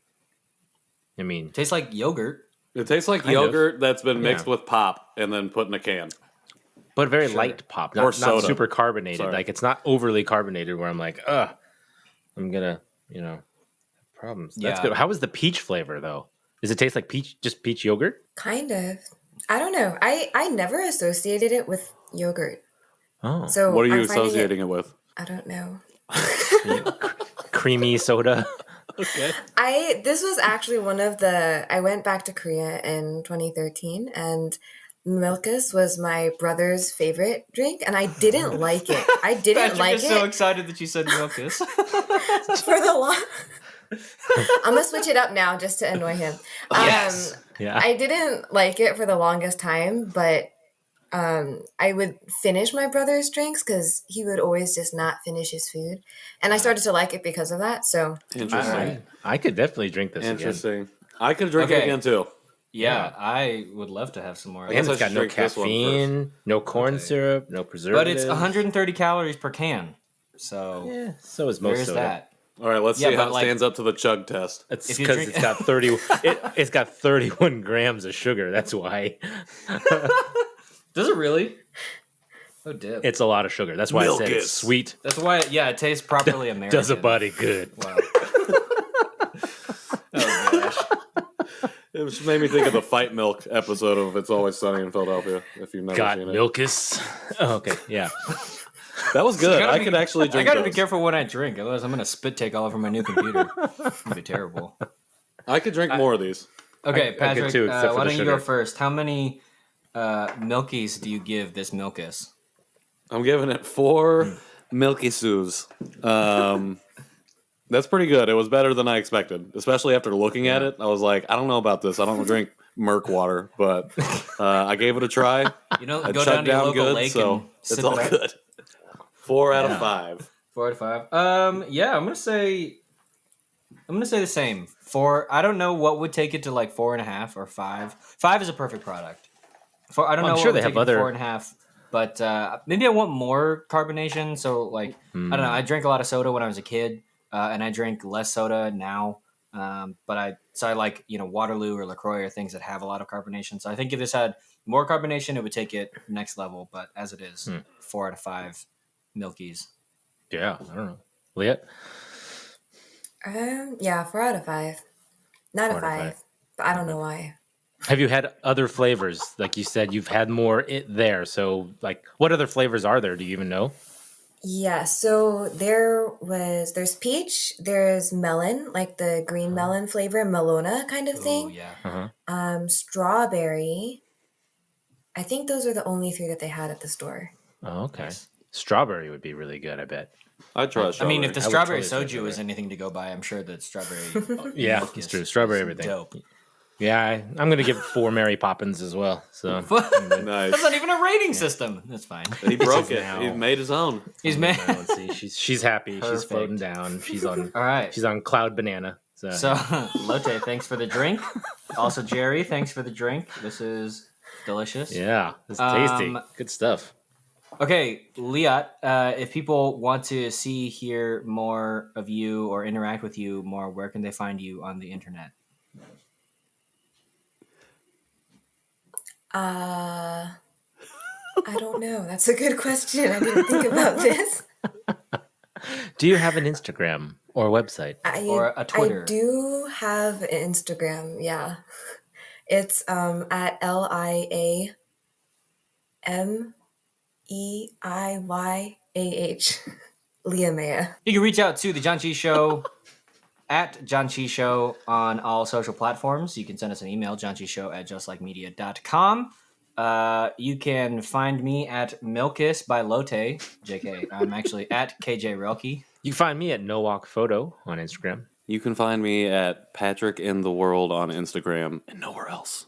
I mean, Tastes like yogurt. It tastes like Kind of. yogurt that's been mixed Yeah. with pop and then put in a can. but very light pop, Or not soda. super carbonated. Sorry. Like it's not overly carbonated where I'm like, I'm gonna, have problems. That's Yeah. good. How is the peach flavor though? Does it taste like peach, just peach yogurt? Kind of. I don't know. I never associated it with yogurt. Oh, So What are you I'm finding associating it with? I don't know. creamy soda. This was actually I went back to Korea in 2013 and Milkis was my brother's favorite drink and I didn't like it. I didn't Patrick like is it so excited that you said Milkis. for the long. I'm gonna switch it up now just to annoy him. Yes. Yeah. I didn't like it for the longest time, but I would finish my brother's drinks because he would always just not finish his food, and I started to like it because of that. So Interesting. I could definitely drink this again. Interesting. I could drink it Okay. again too. Yeah, I would love to have some more. I guess And it's I got should no drink this one caffeine, no corn Okay. syrup, no But preservatives. it's 130 calories per can. So Yeah, so is most there's soda. that. All right, let's Yeah, see how but it like- stands up to the chug test. It's If you because drink- it's got 30. It's got 31 grams of sugar. That's why. Does it really? Oh, dip. It's a lot of sugar. That's why I said Milkis. it's sweet. That's why, yeah, it tastes properly American. Does a body good. Wow. Oh, gosh. It just made me think of the Fight Milk episode of It's Always Sunny in Philadelphia. If you've never Got seen it, Milkis. Oh, okay, yeah. that was good. Gotta I be- could actually I drink. gotta be those. careful when I drink, otherwise I'm gonna spit take all over my new computer. It'd be terrible. I could drink more of these. Okay, I could Patrick, too, except for why the don't you go sugar. first? How many Milkies do you give this Milkis? I'm giving it 4 Milky Soos. That's pretty good. It was better than I expected, especially after looking at it. I was like, I don't know about this. I don't drink Merc water, but I gave it a try. You know, I go down chugged to your down local good, lake so and it's sip all it up. good. 4 out of 5. 4 out of 5. Yeah, I'm gonna say the same. 4. I don't know what would take it to like 4.5 or 5. 5 is a perfect product. I don't Well, know. I'm sure what they would have take it to other- 4.5. But maybe I want more carbonation. So like I don't know. I drank a lot of soda when I was a kid, and I drink less soda now. But I like Waterloo or LaCroix or things that have a lot of carbonation. So I think if this had more carbonation, it would take it next level. But as it is, 4 out of 5 Milkies. Yeah, I don't know. Liat? yeah, 4 out of 5. Not 4 a out of 5, 5. but I don't know why. Have you had other flavors? Like you said, you've had more there. So, like, what other flavors are there? Do you even know? Yeah, so there's peach, there's melon, like the green melon flavor, melona kind of Oh thing. yeah. Strawberry. I think those are the only three that they had at the store. Oh, okay. Nice. Strawberry would be really good, I bet. I try I strawberry. mean, if the I would strawberry totally try soju is strawberry. anything to go by, I'm sure that strawberry. Yeah, Milkis it's true. is Strawberry everything. Dope. Yeah, I'm going to give it 4 Mary Poppins as well. So Nice. That's not even a rating system. That's fine. He broke it. now. He made his own. He's now, mad. let's see. She's happy. She's Perfect. floating down. She's on All right. She's on cloud banana. So, Lotte, thanks for the drink. Also, Jerry, thanks for the drink. This is delicious. yeah, it's tasty. Um, Good stuff. Okay, Liat, if people want to hear more of you or interact with you more, where can they find you on the internet? I don't know. That's a good question. I didn't think about this. Do you have an Instagram or a website? Or a Twitter? I do have an Instagram, yeah. It's at LIAMEIYAH. Liamea. You can reach out to the Janchi Show at Janchi Show on all social platforms. You can send us an email, janchishow@justlikemedia.com. You can find me at Milkis by Lotte. JK, I'm actually at KJ Relke. You can find me at No Walk Photo on Instagram. You can find me at Patrick in the World on Instagram and nowhere else.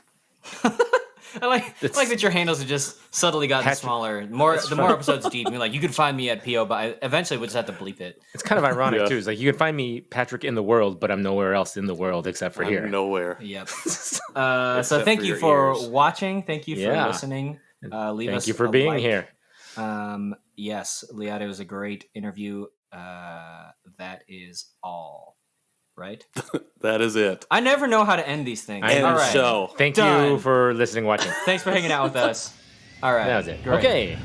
I like that your handles have just subtly gotten smaller. The more episodes deep, you're like, you can find me at PO, but eventually we'll just have to bleep it. It's kind of ironic Yeah. too. It's like you can find me Patrick in the world, but I'm nowhere else in the world except for I'm here. nowhere. Yep. Except So thank for you your for ears. watching. Thank you for Yeah. listening. Leave us Thank you for a being like. here. Yes, Liat, it was a great interview. That is all, right? That is it. I never know how to end these things. End All End right. show. Thank Done. you for listening, watching. Thanks for hanging out with us. All right. That was it. Great. Okay.